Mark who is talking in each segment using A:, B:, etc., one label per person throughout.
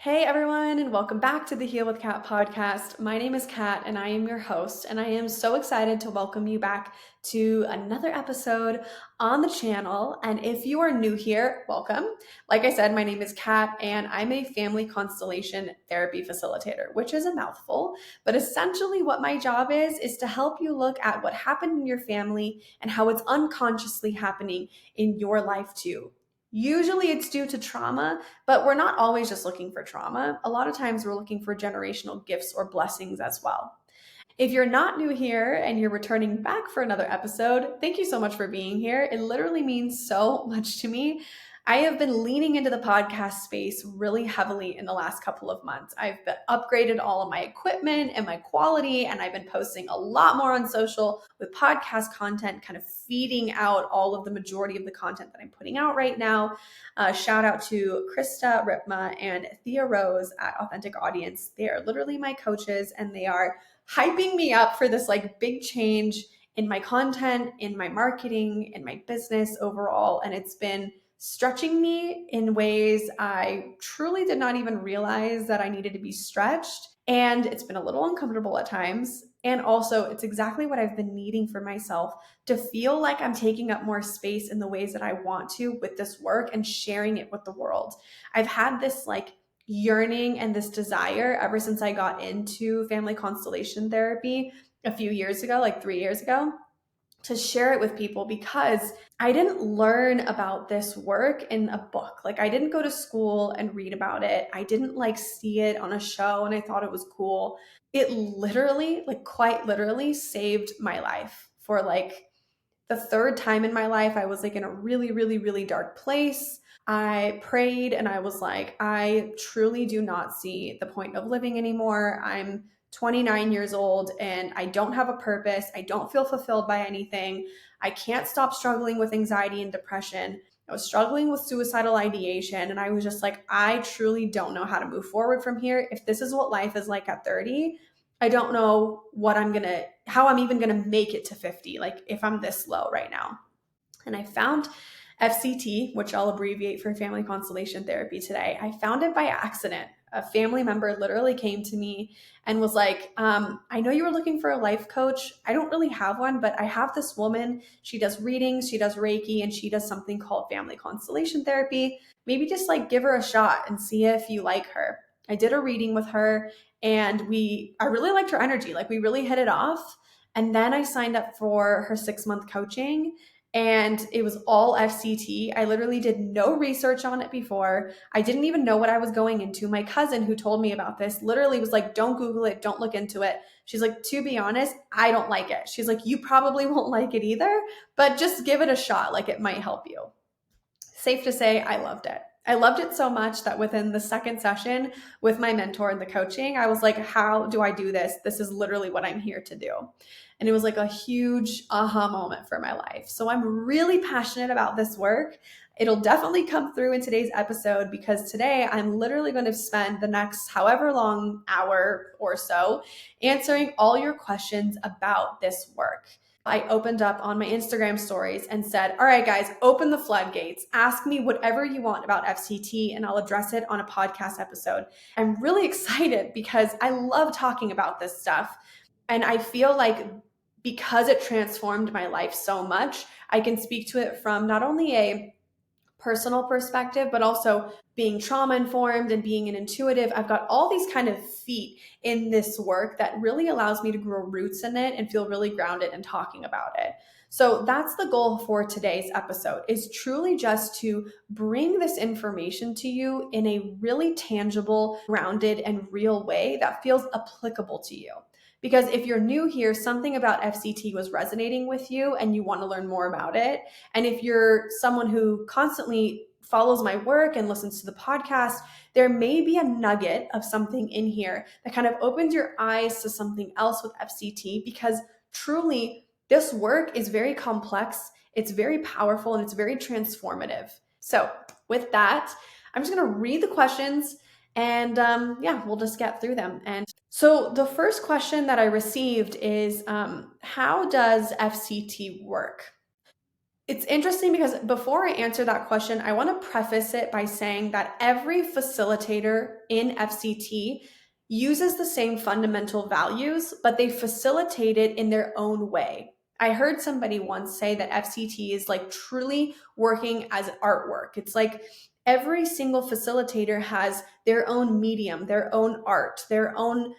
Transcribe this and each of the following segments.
A: Hey everyone, and welcome back to the Heal with Kat podcast. My name is Kat, and I am your host, and I am so excited to welcome you back to another episode on the channel. And if you are new here, welcome. Like I said, my name is Kat, and I'm a family constellation therapy facilitator, which is a mouthful. But essentially, what my job is to help you look at what happened in your family and how it's unconsciously happening in your life too. Usually it's due to trauma, but we're not always just looking for trauma. A lot of times we're looking for generational gifts or blessings as well. If you're not new here and you're returning back for another episode, thank you so much for being here. It literally means so much to me. I have been leaning into the podcast space really heavily in the last couple of months. I've upgraded all of my equipment and my quality, and I've been posting a lot more on social with podcast content, kind of feeding out all of the majority of the content that I'm putting out right now. Shout out to Krista Ripma and Thea Rose at Authentic Audience. They are literally my coaches, and they are hyping me up for this like big change in my content, in my marketing, in my business overall. And it's been stretching me in ways I truly did not even realize that I needed to be stretched. And it's been a little uncomfortable at times. And also, it's exactly what I've been needing for myself to feel like I'm taking up more space in the ways that I want to with this work and sharing it with the world. I've had this like yearning and this desire ever since I got into family constellation therapy a few years ago, like 3 years ago, to share it with people because I didn't learn about this work in a book. Like I didn't go to school and read about it. I didn't like see it on a show and I thought it was cool. It literally, like quite literally saved my life for like the third time in my life. I was like in a really, really, really dark place. I prayed and I was like, I truly do not see the point of living anymore. I'm 29 years old and I don't have a purpose. I don't feel fulfilled by anything. I can't stop struggling with anxiety and depression. I was struggling with suicidal ideation. And I was just like, I truly don't know how to move forward from here. If this is what life is like at 30, I don't know how I'm even gonna make it to 50, like if I'm this low right now. And I found FCT, which I'll abbreviate for family constellation therapy today. I found it by accident. A family member literally came to me and was like, I know you were looking for a life coach. I don't really have one, but I have this woman. She does readings, she does Reiki, and she does something called family constellation therapy. Maybe just like give her a shot and see if you like her. I did a reading with her and I really liked her energy. Like we really hit it off. And then I signed up for her 6-month coaching and it was all FCT. I literally did no research on it before. I didn't even know what I was going into. My cousin who told me about this literally was like, don't Google it, don't look into it. She's like, to be honest, I don't like it. She's like, you probably won't like it either, but just give it a shot. Like it might help you. Safe to say, I loved it. I loved it so much that within the second session with my mentor in the coaching, I was like, how do I do this? This is literally what I'm here to do. And it was like a huge aha moment for my life. So I'm really passionate about this work. It'll definitely come through in today's episode because today I'm literally going to spend the next however long hour or so answering all your questions about this work. I opened up on my Instagram stories and said, all right, guys, open the floodgates. Ask me whatever you want about FCT and I'll address it on a podcast episode. I'm really excited because I love talking about this stuff. And I feel like because it transformed my life so much, I can speak to it from not only a personal perspective, but also being trauma informed and being an intuitive. I've got all these kind of feet in this work that really allows me to grow roots in it and feel really grounded in talking about it. So that's the goal for today's episode, is truly just to bring this information to you in a really tangible, grounded, and real way that feels applicable to you. Because if you're new here, something about FCT was resonating with you and you want to learn more about it. And if you're someone who constantly follows my work and listens to the podcast, there may be a nugget of something in here that kind of opens your eyes to something else with FCT, because truly this work is very complex, it's very powerful, and it's very transformative. So with that, I'm just going to read the questions and we'll just get through them. And so the first question that I received is, how does FCT work? It's interesting because before I answer that question, I want to preface it by saying that every facilitator in FCT uses the same fundamental values, but they facilitate it in their own way. I heard somebody once say that FCT is like truly working as artwork. It's like every single facilitator has their own medium, their own art, their own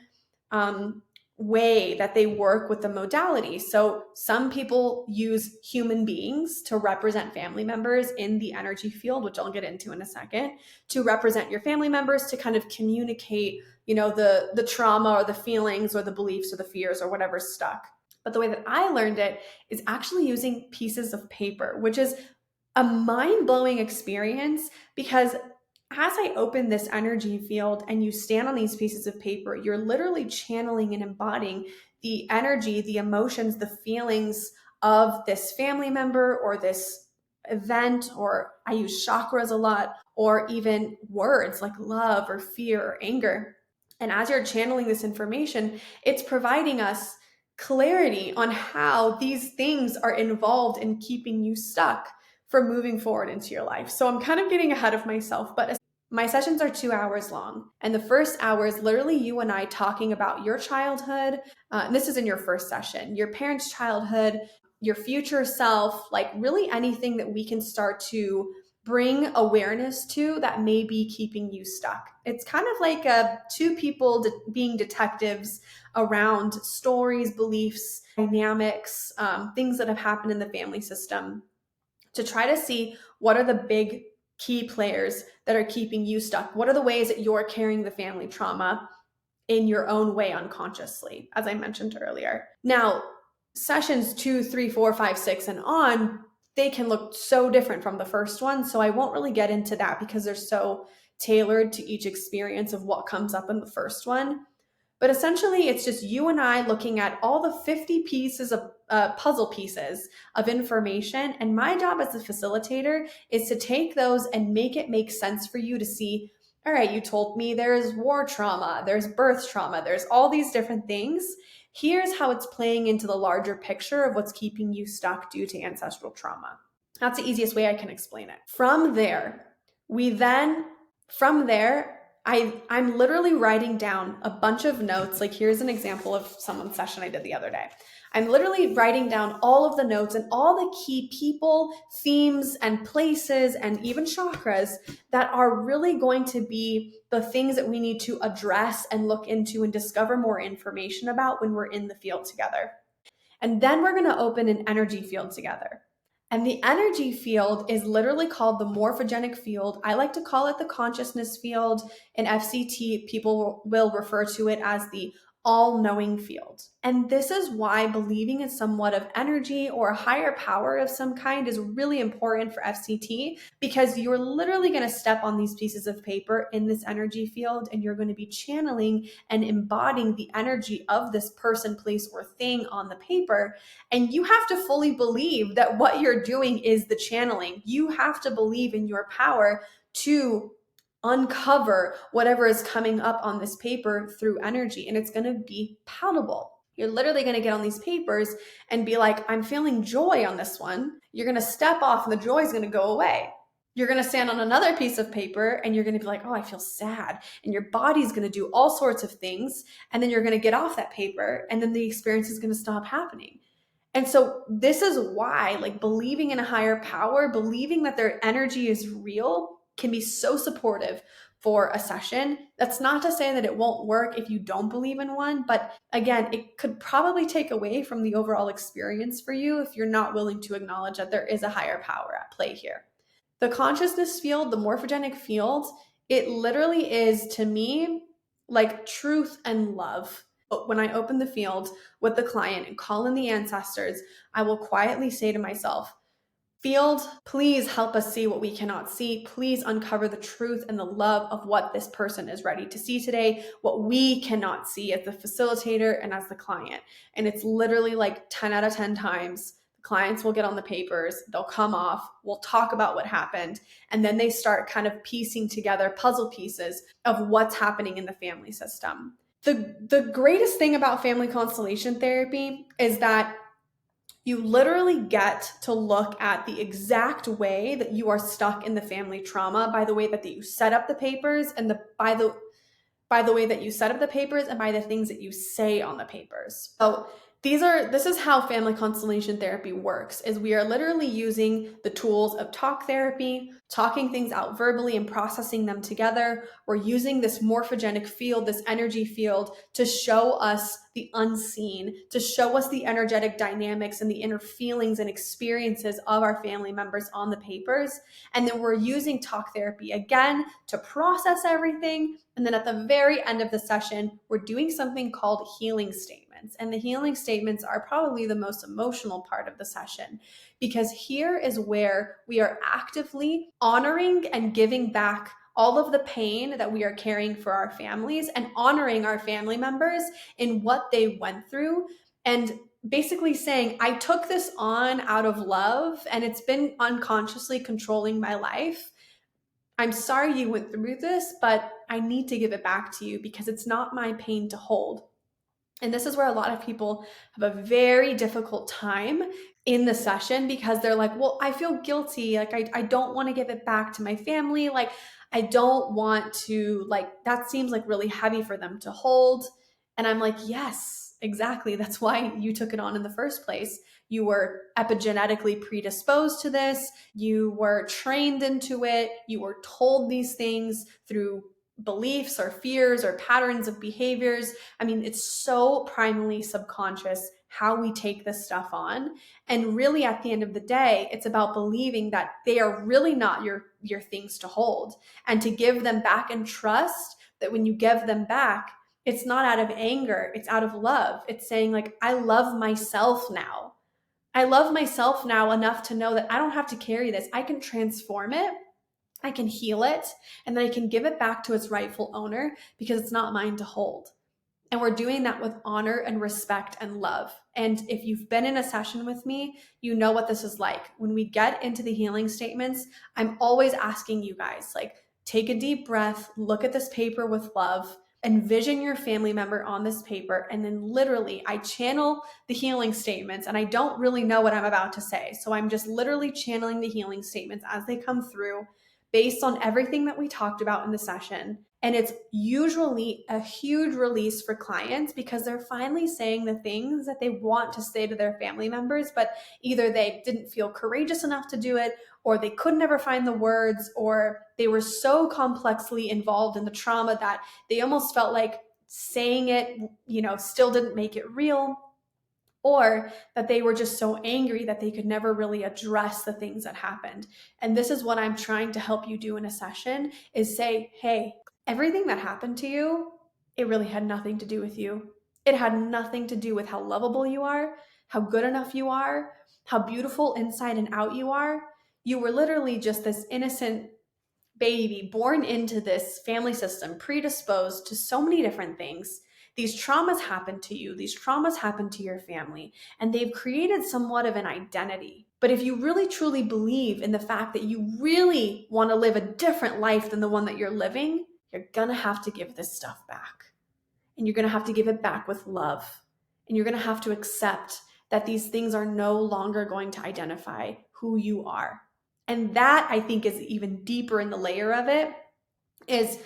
A: way that they work with the modality. So some people use human beings to represent family members in the energy field, which I'll get into in a second, to represent your family members, to kind of communicate, the trauma or the feelings or the beliefs or the fears or whatever's stuck. But the way that I learned it is actually using pieces of paper, which is a mind-blowing experience because as I open this energy field and you stand on these pieces of paper, you're literally channeling and embodying the energy, the emotions, the feelings of this family member or this event, or I use chakras a lot, or even words like love or fear or anger. And as you're channeling this information, it's providing us clarity on how these things are involved in keeping you stuck for moving forward into your life. So I'm kind of getting ahead of myself, but my sessions are 2 hours long. And the first hour is literally you and I talking about your childhood. This is in your first session, your parents' childhood, your future self, like really anything that we can start to bring awareness to that may be keeping you stuck. It's kind of like two people being detectives around stories, beliefs, dynamics, things that have happened in the family system to try to see what are the big key players that are keeping you stuck. What are the ways that you're carrying the family trauma in your own way unconsciously, as I mentioned earlier. Now, sessions 2, 3, 4, 5, 6, and on, they can look so different from the first one. So I won't really get into that because they're so tailored to each experience of what comes up in the first one. But essentially, it's just you and I looking at all the 50 pieces of puzzle pieces of information. And my job as a facilitator is to take those and make it make sense for you to see, all right, you told me there's war trauma, there's birth trauma, there's all these different things. Here's how it's playing into the larger picture of what's keeping you stuck due to ancestral trauma. That's the easiest way I can explain it. From there, I'm literally writing down a bunch of notes. Like here's an example of someone's session I did the other day. I'm literally writing down all of the notes and all the key people, themes, and places, and even chakras that are really going to be the things that we need to address and look into and discover more information about when we're in the field together. And then we're going to open an energy field together. And the energy field is literally called the morphogenic field. I like to call it the consciousness field. In FCT, people will refer to it as the all-knowing field. And this is why believing in somewhat of energy or a higher power of some kind is really important for FCT, because you're literally going to step on these pieces of paper in this energy field and you're going to be channeling and embodying the energy of this person, place, or thing on the paper. And you have to fully believe that what you're doing is the channeling. You have to believe in your power to uncover whatever is coming up on this paper through energy, and it's going to be palatable. You're literally going to get on these papers and be like, I'm feeling joy on this one. You're going to step off and the joy is going to go away. You're going to stand on another piece of paper and you're going to be like, oh, I feel sad. And your body's going to do all sorts of things. And then you're going to get off that paper and then the experience is going to stop happening. And so this is why, like, believing in a higher power, believing that their energy is real, can be so supportive for a session. That's not to say that it won't work if you don't believe in one, but again, it could probably take away from the overall experience for you if you're not willing to acknowledge that there is a higher power at play here. The consciousness field, the morphogenic field, it literally is, to me, like truth and love. When I open the field with the client and call in the ancestors, I will quietly say to myself, field, please help us see what we cannot see. Please uncover the truth and the love of what this person is ready to see today, what we cannot see as the facilitator and as the client. And it's literally like 10 out of 10 times, the clients will get on the papers, they'll come off, we'll talk about what happened, and then they start kind of piecing together puzzle pieces of what's happening in the family system. The greatest thing about family constellation therapy is that You literally get to look at the exact way that you are stuck in the family trauma by the way that you set up the papers and by the way that you set up the papers and by the things that you say on the papers. So this is how family constellation therapy works, is we are literally using the tools of talk therapy, talking things out verbally and processing them together. We're using this morphogenic field, this energy field, to show us the unseen, to show us the energetic dynamics and the inner feelings and experiences of our family members on the papers. And then we're using talk therapy again to process everything. And then at the very end of the session, we're doing something called healing statements. And the healing statements are probably the most emotional part of the session, because here is where we are actively honoring and giving back all of the pain that we are carrying for our families and honoring our family members in what they went through, and basically saying, I took this on out of love and it's been unconsciously controlling my life. I'm sorry you went through this, but I need to give it back to you because it's not my pain to hold. And this is where a lot of people have a very difficult time in the session, because they're like, well, I feel guilty. Like, I don't want to give it back to my family. Like, I don't want to, like, that seems like really heavy for them to hold. And I'm like, yes, exactly. That's why you took it on in the first place. You were epigenetically predisposed to this. You were trained into it. You were told these things through beliefs or fears or patterns of behaviors. I mean, it's so primarily subconscious how we take this stuff on. And really, at the end of the day, it's about believing that they are really not your things to hold, and to give them back and trust that when you give them back, it's not out of anger, it's out of love. It's saying, like, I love myself now. I love myself now enough to know that I don't have to carry this. I can transform it, I can heal it, and then I can give it back to its rightful owner because it's not mine to hold. And we're doing that with honor and respect and love. And if you've been in a session with me, you know what this is like. When we get into the healing statements, I'm always asking you guys, like, take a deep breath, look at this paper with love, envision your family member on this paper, and then literally I channel the healing statements, and I don't really know what I'm about to say. So I'm just literally channeling the healing statements as they come through based on everything that we talked about in the session. And it's usually a huge release for clients because they're finally saying the things that they want to say to their family members, but either they didn't feel courageous enough to do it, or they could never find the words, or they were so complexly involved in the trauma that they almost felt like saying it, still didn't make it real, or that they were just so angry that they could never really address the things that happened. And this is what I'm trying to help you do in a session, is say, hey, everything that happened to you, it really had nothing to do with you. It had nothing to do with how lovable you are, how good enough you are, how beautiful inside and out you are. You were literally just this innocent baby born into this family system, predisposed to so many different things. These traumas happened to you, these traumas happened to your family, and they've created somewhat of an identity. But if you really truly believe in the fact that you really want to live a different life than the one that you're living, you're going to have to give this stuff back. And you're going to have to give it back with love. And you're going to have to accept that these things are no longer going to identify who you are. And that, I think, is even deeper in the layer of it, is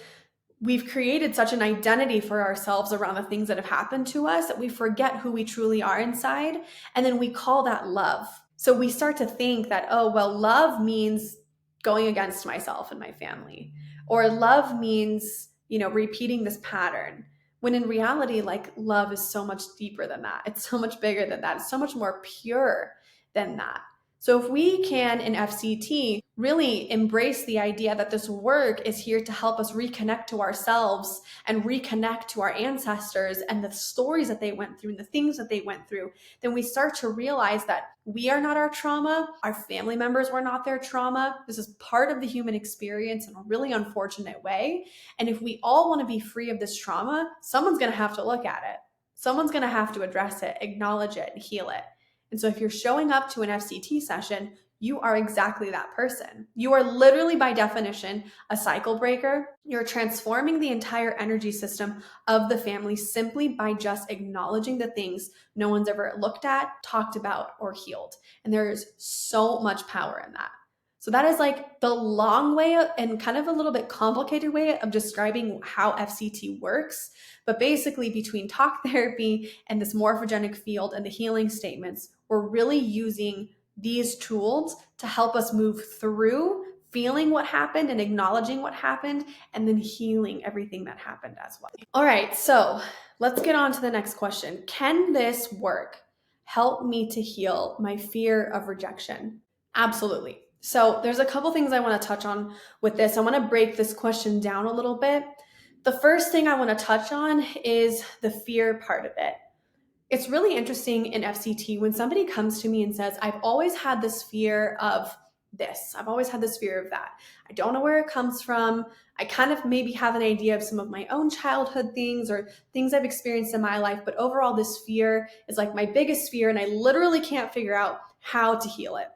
A: we've created such an identity for ourselves around the things that have happened to us that we forget who we truly are inside. And then we call that love. So we start to think that, oh, well, love means going against myself and my family, or love means, repeating this pattern. When in reality, like, love is so much deeper than that. It's so much bigger than that. It's so much more pure than that. So if we can, in FCT, really embrace the idea that this work is here to help us reconnect to ourselves and reconnect to our ancestors and the stories that they went through and the things that they went through, then we start to realize that we are not our trauma. Our family members were not their trauma. This is part of the human experience in a really unfortunate way. And if we all want to be free of this trauma, someone's going to have to look at it. Someone's going to have to address it, acknowledge it, and heal it. And so if you're showing up to an FCT session, you are exactly that person. You are literally, by definition, a cycle breaker. You're transforming the entire energy system of the family simply by just acknowledging the things no one's ever looked at, talked about, or healed. And there's so much power in that. So that is like the long way and kind of a little bit complicated way of describing how FCT works. But basically, between talk therapy and this morphogenic field and the healing statements, we're really using these tools to help us move through feeling what happened and acknowledging what happened, and then healing everything that happened as well. All right, so let's get on to the next question. Can this work help me to heal my fear of rejection? Absolutely. So there's a couple things I want to touch on with this. I want to break this question down a little bit. The first thing I want to touch on is the fear part of it. It's really interesting in FCT when somebody comes to me and says, I've always had this fear of this. I've always had this fear of that. I don't know where it comes from. I kind of maybe have an idea of some of my own childhood things or things I've experienced in my life, but overall this fear is like my biggest fear and I literally can't figure out how to heal it.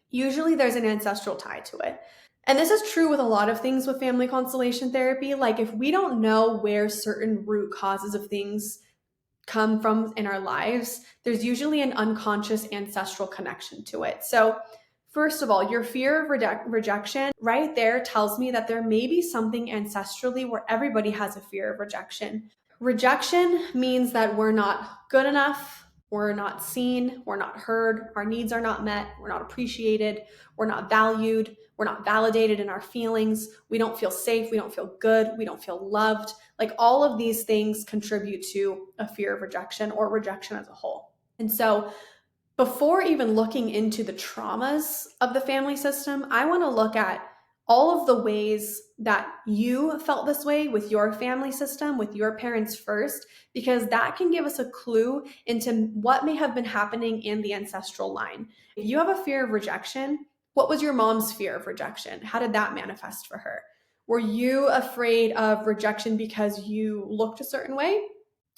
A: Usually there's an ancestral tie to it. And this is true with a lot of things with family constellation therapy. Like if we don't know where certain root causes of things come from in our lives, there's usually an unconscious ancestral connection to it. So first of all, your fear of rejection right there tells me that there may be something ancestrally where everybody has a fear of rejection. Rejection means that we're not good enough, we're not seen, we're not heard, our needs are not met, we're not appreciated, we're not valued, we're not validated in our feelings, we don't feel safe, we don't feel good, we don't feel loved. Like all of these things contribute to a fear of rejection or rejection as a whole. And so before even looking into the traumas of the family system, I want to look at all of the ways that you felt this way with your family system, with your parents first, because that can give us a clue into what may have been happening in the ancestral line. If you have a fear of rejection, what was your mom's fear of rejection? How did that manifest for her? Were you afraid of rejection because you looked a certain way?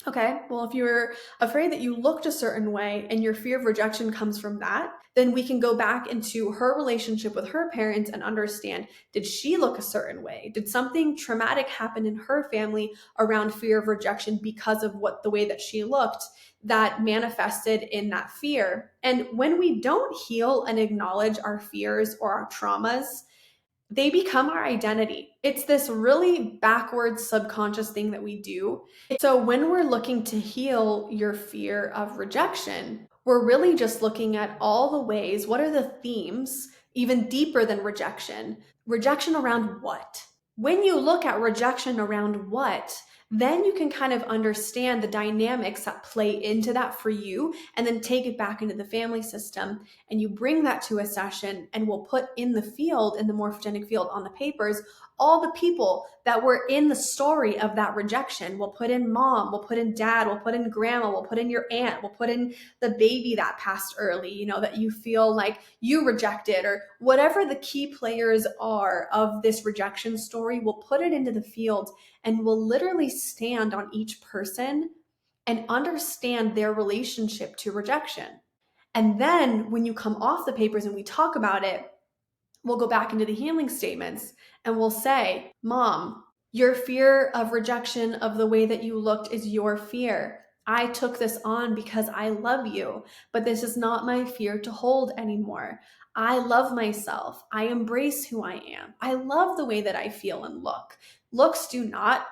A: Okay, well, if you're afraid that you looked a certain way and your fear of rejection comes from that, then we can go back into her relationship with her parents and understand, did she look a certain way? Did something traumatic happen in her family around fear of rejection because of the way that she looked that manifested in that fear? And when we don't heal and acknowledge our fears or our traumas, they become our identity. It's this really backwards subconscious thing that we do. So when we're looking to heal your fear of rejection, we're really just looking at all the ways, what are the themes, even deeper than rejection? Rejection around what? When you look at rejection around what, then you can kind of understand the dynamics that play into that for you and then take it back into the family system and you bring that to a session and we'll put in the field, in the morphogenic field on the papers, all the people that were in the story of that rejection. We'll put in mom, we'll put in dad, we'll put in grandma, we'll put in your aunt, we'll put in the baby that passed early, that you feel like you rejected, or whatever the key players are of this rejection story, we'll put it into the field and we'll literally stand on each person and understand their relationship to rejection. And then when you come off the papers and we talk about it, we'll go back into the healing statements and we'll say, Mom, your fear of rejection of the way that you looked is your fear. I took this on because I love you, but this is not my fear to hold anymore. I love myself. I embrace who I am. I love the way that I feel and look. Looks do not,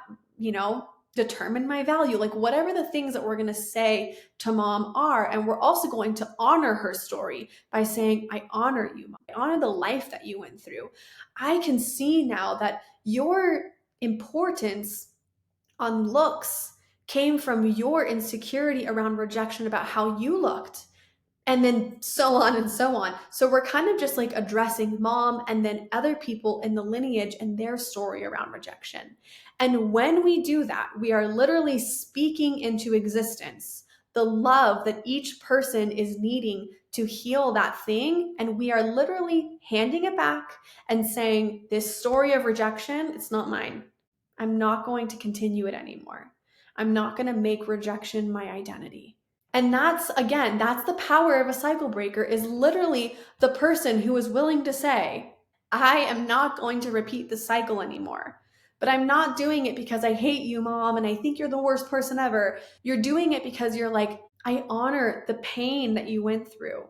A: determine my value. Like whatever the things that we're going to say to mom are, and we're also going to honor her story by saying, I honor you, Mom. I honor the life that you went through. I can see now that your importance on looks came from your insecurity around rejection about how you looked. And then so on and so on. So we're kind of just like addressing mom and then other people in the lineage and their story around rejection. And when we do that, we are literally speaking into existence the love that each person is needing to heal that thing. And we are literally handing it back and saying, this story of rejection, it's not mine. I'm not going to continue it anymore. I'm not going to make rejection my identity. And that's, again, that's the power of a cycle breaker, is literally the person who is willing to say, I am not going to repeat the cycle anymore. But I'm not doing it because I hate you, mom, and I think you're the worst person ever. You're doing it because you're like, I honor the pain that you went through,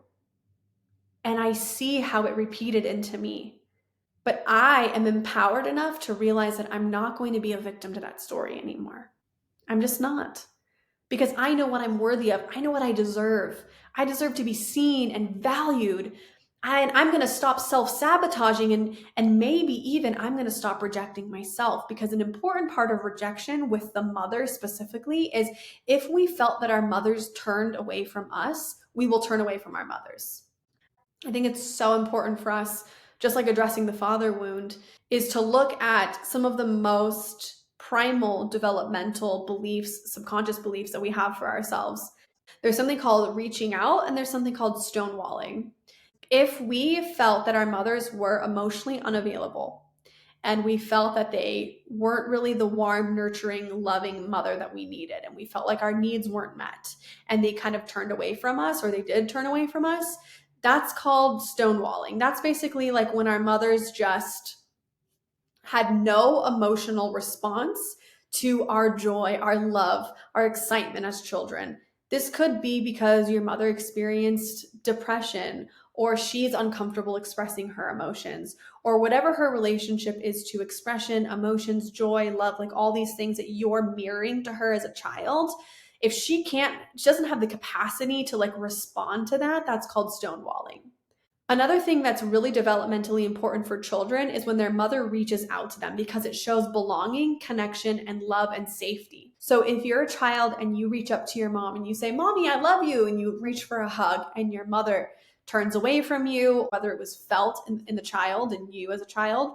A: and I see how it repeated into me. But I am empowered enough to realize that I'm not going to be a victim to that story anymore. I'm just not. Because I know what I'm worthy of. I know what I deserve. I deserve to be seen and valued. And I'm going to stop self-sabotaging, and maybe even I'm going to stop rejecting myself, because an important part of rejection with the mother specifically is if we felt that our mothers turned away from us, we will turn away from our mothers. I think it's so important for us, just like addressing the father wound, is to look at some of the most primal developmental beliefs, subconscious beliefs that we have for ourselves. There's something called reaching out, and there's something called stonewalling. If we felt that our mothers were emotionally unavailable, and we felt that they weren't really the warm, nurturing, loving mother that we needed, and we felt like our needs weren't met, and they kind of turned away from us, or they did turn away from us, that's called stonewalling. That's basically like when our mothers just had no emotional response to our joy, our love, our excitement as children. This could be because your mother experienced depression, or she's uncomfortable expressing her emotions, or whatever her relationship is to expression, emotions, joy, love, like all these things that you're mirroring to her as a child. If she doesn't have the capacity to like respond to that, that's called stonewalling. Another thing that's really developmentally important for children is when their mother reaches out to them, because it shows belonging, connection, and love and safety. So if you're a child and you reach up to your mom and you say, Mommy, I love you, and you reach for a hug, and your mother turns away from you, whether it was felt in the child and you as a child,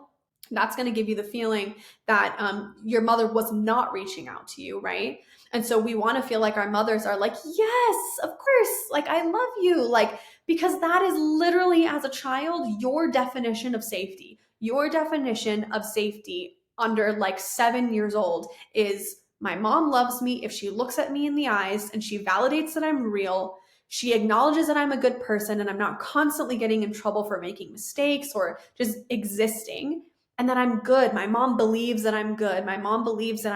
A: that's going to give you the feeling that your mother was not reaching out to you, right? And so we want to feel like our mothers are like, yes, of course, like I love you, like, because that is literally, as a child, your definition of safety. Your definition of safety under like 7 years old is, my mom loves me if she looks at me in the eyes and she validates that I'm real. She acknowledges that I'm a good person and I'm not constantly getting in trouble for making mistakes or just existing, and that I'm good. My mom believes that I'm good. My mom believes that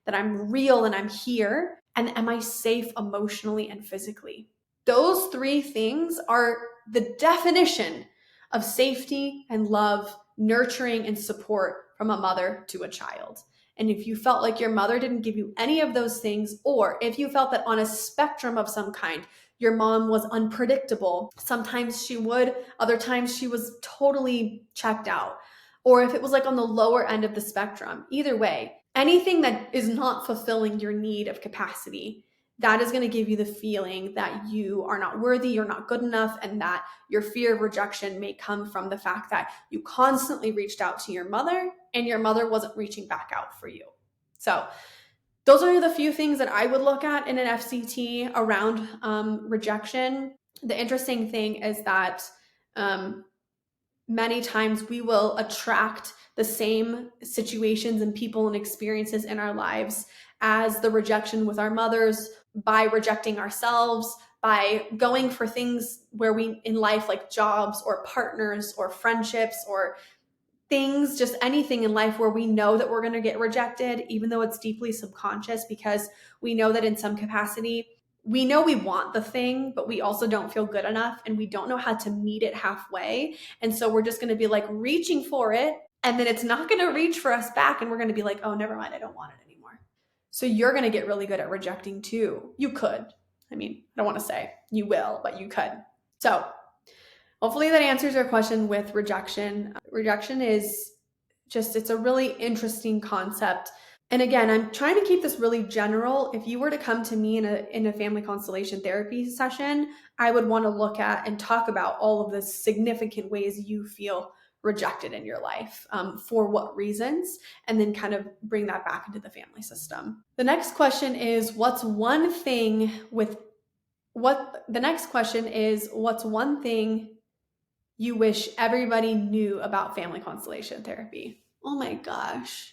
A: I'm real and I'm here. And am I safe emotionally and physically? Those three things are the definition of safety and love, nurturing and support from a mother to a child. And if you felt like your mother didn't give you any of those things, or if you felt that on a spectrum of some kind, your mom was unpredictable, sometimes she would, other times she was totally checked out, or if it was like on the lower end of the spectrum, either way, anything that is not fulfilling your need of capacity, that is going to give you the feeling that you are not worthy, you're not good enough, and that your fear of rejection may come from the fact that you constantly reached out to your mother and your mother wasn't reaching back out for you. So those are the few things that I would look at in an FCT around rejection. The interesting thing is that many times we will attract the same situations and people and experiences in our lives as the rejection with our mothers, by rejecting ourselves, by going for things where we in life, like jobs or partners or friendships or things, just anything in life where we know that we're going to get rejected, even though it's deeply subconscious, because we know that in some capacity, we know we want the thing, but we also don't feel good enough and we don't know how to meet it halfway. And so we're just going to be like reaching for it, and then it's not going to reach for us back. And we're going to be like, oh, never mind, I don't want it anymore. So you're going to get really good at rejecting too. You could. I mean, I don't want to say you will, but you could. So hopefully that answers your question with rejection. Rejection is just, it's a really interesting concept. And again, I'm trying to keep this really general. If you were to come to me in a family constellation therapy session, I would want to look at and talk about all of the significant ways you feel rejected in your life, for what reasons, and then kind of bring that back into the family system. The next question is, what's one thing you wish everybody knew about family constellation therapy? Oh my gosh.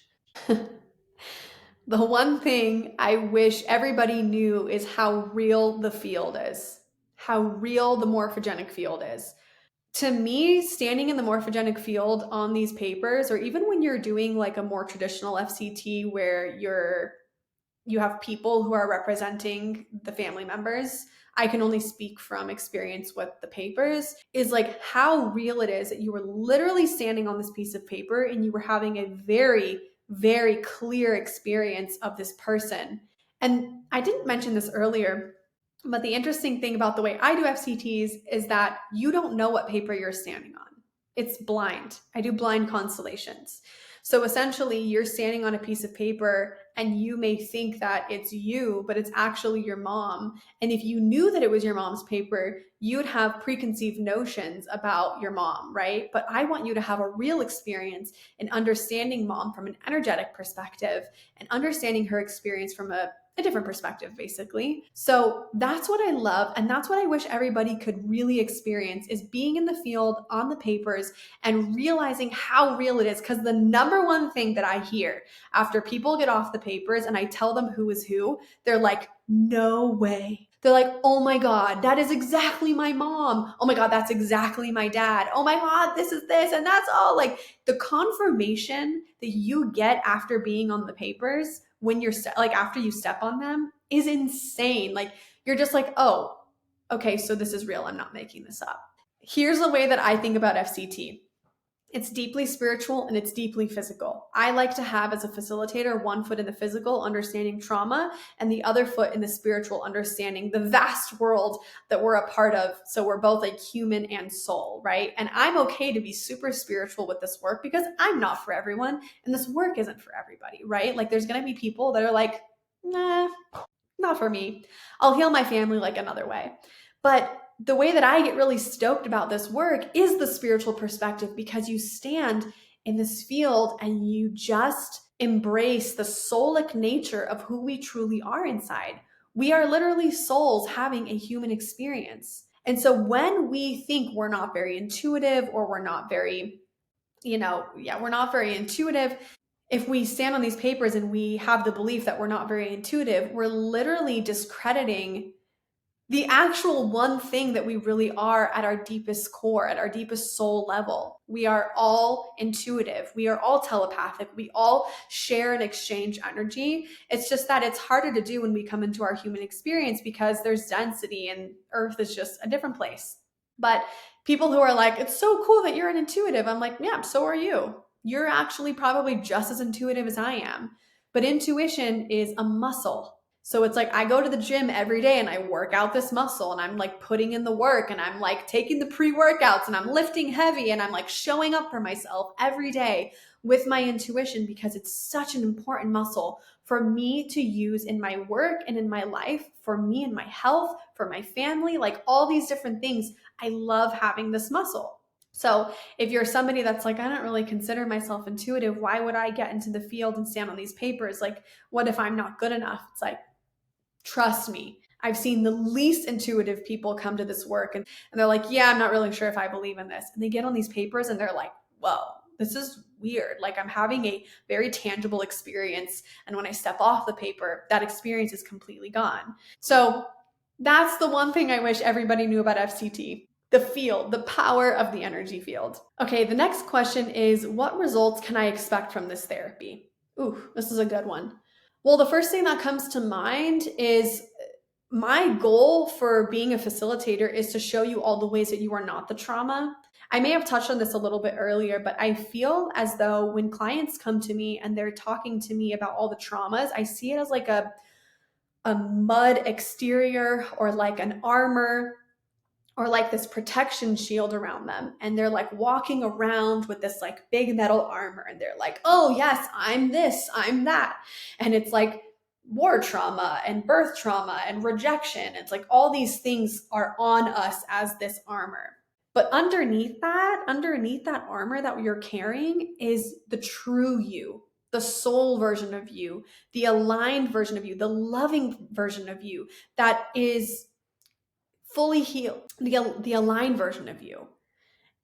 A: The one thing I wish everybody knew is how real the field is, how real the morphogenic field is. To me, standing in the morphogenic field on these papers, or even when you're doing like a more traditional FCT where you have people who are representing the family members, I can only speak from experience with the papers, is like how real it is that you were literally standing on this piece of paper and you were having a very, very clear experience of this person. And I didn't mention this earlier, but the interesting thing about the way I do FCTs is that you don't know what paper you're standing on. It's blind. I do blind constellations. So essentially, you're standing on a piece of paper and you may think that it's you, but it's actually your mom. And if you knew that it was your mom's paper, you'd have preconceived notions about your mom, right? But I want you to have a real experience in understanding mom from an energetic perspective and understanding her experience from a different perspective, basically. So that's what I love. And that's what I wish everybody could really experience, is being in the field on the papers and realizing how real it is. Because the number one thing that I hear after people get off the papers and I tell them who is who, they're like, no way. They're like, oh my God, that is exactly my mom. Oh my God, that's exactly my dad. Oh my God, this is this. And that's all. Like the confirmation that you get after being on the papers when you're like after you step on them is insane. Like you're just like, oh, okay, so this is real. I'm not making this up. Here's the way that I think about FCT. It's deeply spiritual and it's deeply physical. I like to have, as a facilitator, one foot in the physical, understanding trauma, and the other foot in the spiritual, understanding the vast world that we're a part of. So we're both like human and soul, right? And I'm okay to be super spiritual with this work because I'm not for everyone and this work isn't for everybody, right? Like there's going to be people that are like, nah, not for me. I'll heal my family like another way. But the way that I get really stoked about this work is the spiritual perspective, because you stand in this field and you just embrace the soulic nature of who we truly are inside. We are literally souls having a human experience. And so when we think we're not very intuitive, or we're not very, we're not very intuitive, if we stand on these papers and we have the belief that we're not very intuitive, we're literally discrediting the actual one thing that we really are at our deepest core, at our deepest soul level. We are all intuitive. We are all telepathic. We all share and exchange energy. It's just that it's harder to do when we come into our human experience because there's density and Earth is just a different place. But people who are like, it's so cool that you're an intuitive. I'm like, yeah, so are you. You're actually probably just as intuitive as I am. But intuition is a muscle. So it's like I go to the gym every day and I work out this muscle and I'm like putting in the work and I'm like taking the pre-workouts and I'm lifting heavy and I'm like showing up for myself every day with my intuition, because it's such an important muscle for me to use in my work and in my life, for me and my health, for my family, like all these different things. I love having this muscle. So if you're somebody that's like, I don't really consider myself intuitive, why would I get into the field and stand on these papers? Like, what if I'm not good enough? It's like, trust me, I've seen the least intuitive people come to this work and they're like, yeah, I'm not really sure if I believe in this. And they get on these papers and they're like, whoa, this is weird. Like I'm having a very tangible experience. And when I step off the paper, that experience is completely gone. So that's the one thing I wish everybody knew about FCT. The field, the power of the energy field. Okay, the next question is, what results can I expect from this therapy? Ooh, this is a good one. Well, the first thing that comes to mind is my goal for being a facilitator is to show you all the ways that you are not the trauma. I may have touched on this a little bit earlier, but I feel as though when clients come to me and they're talking to me about all the traumas, I see it as like a mud exterior, or like an armor, or like this protection shield around them. And they're like walking around with this like big metal armor. And they're like, oh yes, I'm this, I'm that. And it's like war trauma and birth trauma and rejection. It's like all these things are on us as this armor. But underneath that armor that you're carrying is the true you, the soul version of you, the aligned version of you, the loving version of you that is fully healed, the aligned version of you.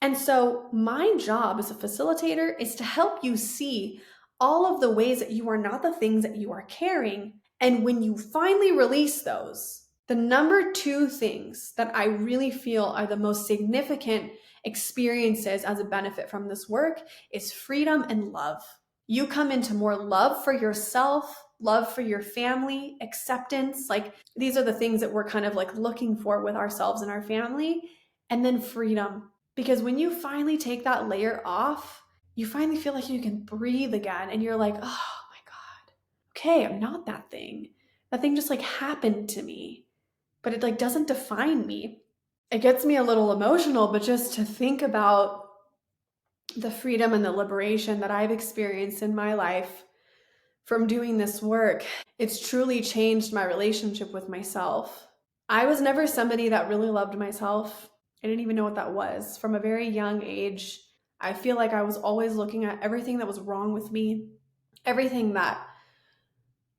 A: And so my job as a facilitator is to help you see all of the ways that you are not the things that you are carrying. And when you finally release those, the number two things that I really feel are the most significant experiences as a benefit from this work is freedom and love. You come into more love for yourself, love for your family, acceptance. Like these are the things that we're kind of like looking for with ourselves and our family. And then freedom. Because when you finally take that layer off, you finally feel like you can breathe again. And you're like, oh my God, okay, I'm not that thing. That thing just like happened to me, but it like doesn't define me. It gets me a little emotional, but just to think about the freedom and the liberation that I've experienced in my life from doing this work, it's truly changed my relationship with myself. I was never somebody that really loved myself. I didn't even know what that was. From a very young age, I feel like I was always looking at everything that was wrong with me, everything that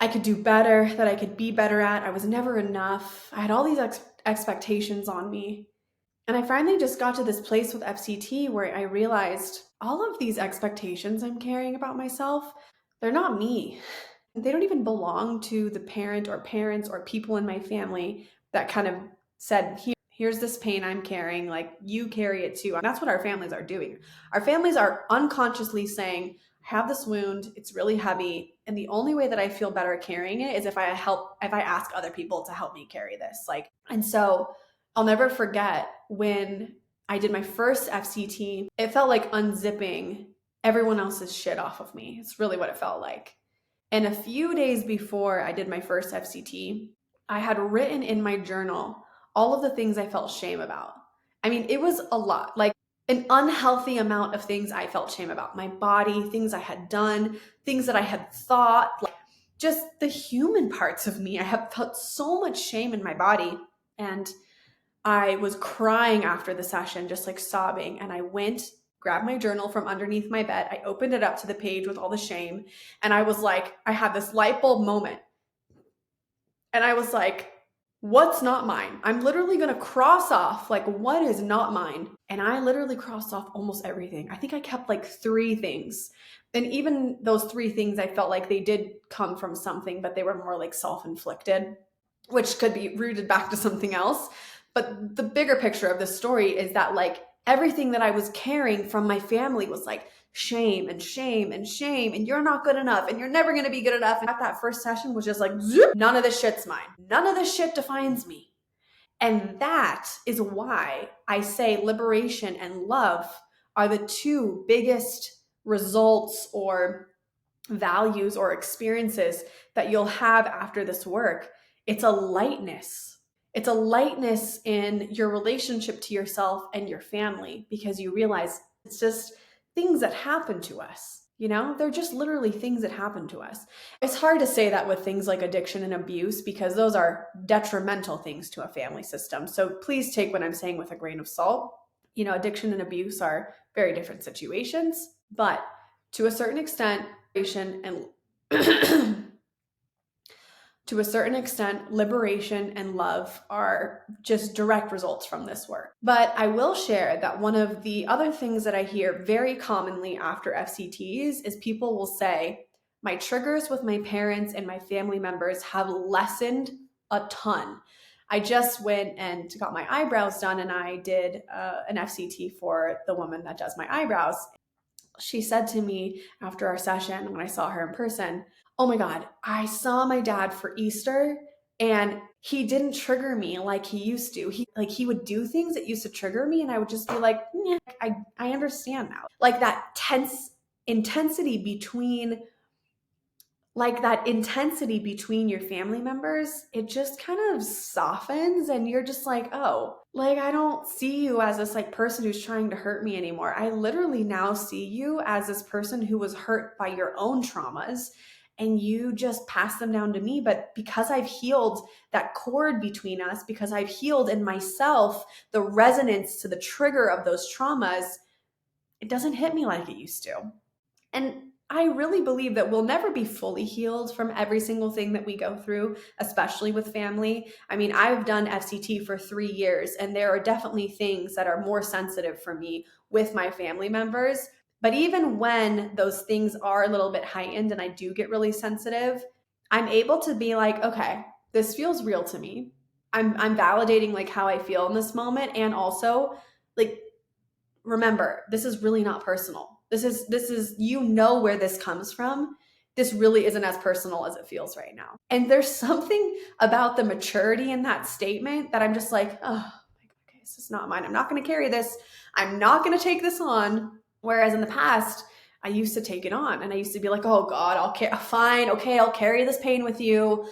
A: I could do better, that I could be better at. I was never enough. I had all these expectations on me. And I finally just got to this place with FCT where I realized all of these expectations I'm carrying about myself, they're not me. They don't even belong to the parent or parents or people in my family that kind of said, here's this pain I'm carrying, like you carry it too. And that's what our families are doing. Our families are unconsciously saying, I have this wound, it's really heavy, and the only way that I feel better carrying it is if I ask other people to help me carry this. And so I'll never forget when I did my first FCT, it felt like unzipping everyone else's shit off of me. It's really what it felt like. And a few days before I did my first FCT, I had written in my journal all of the things I felt shame about. I mean, it was a lot, like an unhealthy amount of things I felt shame about. My body, things I had done, things that I had thought, like just the human parts of me. I have felt so much shame in my body. And I was crying after the session, just like sobbing. And I went, grabbed my journal from underneath my bed. I opened it up to the page with all the shame. And I was like, I had this light bulb moment. And I was like, what's not mine? I'm literally going to cross off like what is not mine. And I literally crossed off almost everything. I think I kept like 3 things. And even those 3 things, I felt like they did come from something, but they were more like self-inflicted, which could be rooted back to something else. But the bigger picture of this story is that like everything that I was carrying from my family was like shame and shame and shame, and you're not good enough and you're never going to be good enough. And that first session was just like, zoop, none of this shit's mine. None of this shit defines me. And that is why I say liberation and love are the 2 biggest results or values or experiences that you'll have after this work. It's a lightness. It's a lightness in your relationship to yourself and your family, because you realize it's just things that happen to us. They're just literally things that happen to us. It's hard to say that with things like addiction and abuse, because those are detrimental things to a family system. So please take what I'm saying with a grain of salt. Addiction and abuse are very different situations, but to a certain extent, and to a certain extent, liberation and love are just direct results from this work. But I will share that one of the other things that I hear very commonly after FCTs is people will say, my triggers with my parents and my family members have lessened a ton. I just went and got my eyebrows done, and I did an FCT for the woman that does my eyebrows. She said to me after our session, when I saw her in person, oh my God, I saw my dad for Easter and he didn't trigger me like he used to. He would do things that used to trigger me, and I would just be like, yeah, I understand now. Like that intensity between your family members, it just kind of softens, and you're just like, oh, like I don't see you as this like person who's trying to hurt me anymore. I literally now see you as this person who was hurt by your own traumas, and you just pass them down to me. But because I've healed that cord between us, because I've healed in myself the resonance to the trigger of those traumas, it doesn't hit me like it used to. And I really believe that we'll never be fully healed from every single thing that we go through, especially with family. I mean, I've done FCT for 3 years, and there are definitely things that are more sensitive for me with my family members. But even when those things are a little bit heightened and I do get really sensitive, I'm able to be like, okay, this feels real to me. I'm validating like how I feel in this moment. And also, like, remember, this is really not personal. This is you know where this comes from. This really isn't as personal as it feels right now. And there's something about the maturity in that statement that I'm just like, oh, okay, this is not mine. I'm not going to carry this. I'm not going to take this on. Whereas in the past, I used to take it on and I used to be like, oh God, fine. Okay, I'll carry this pain with you.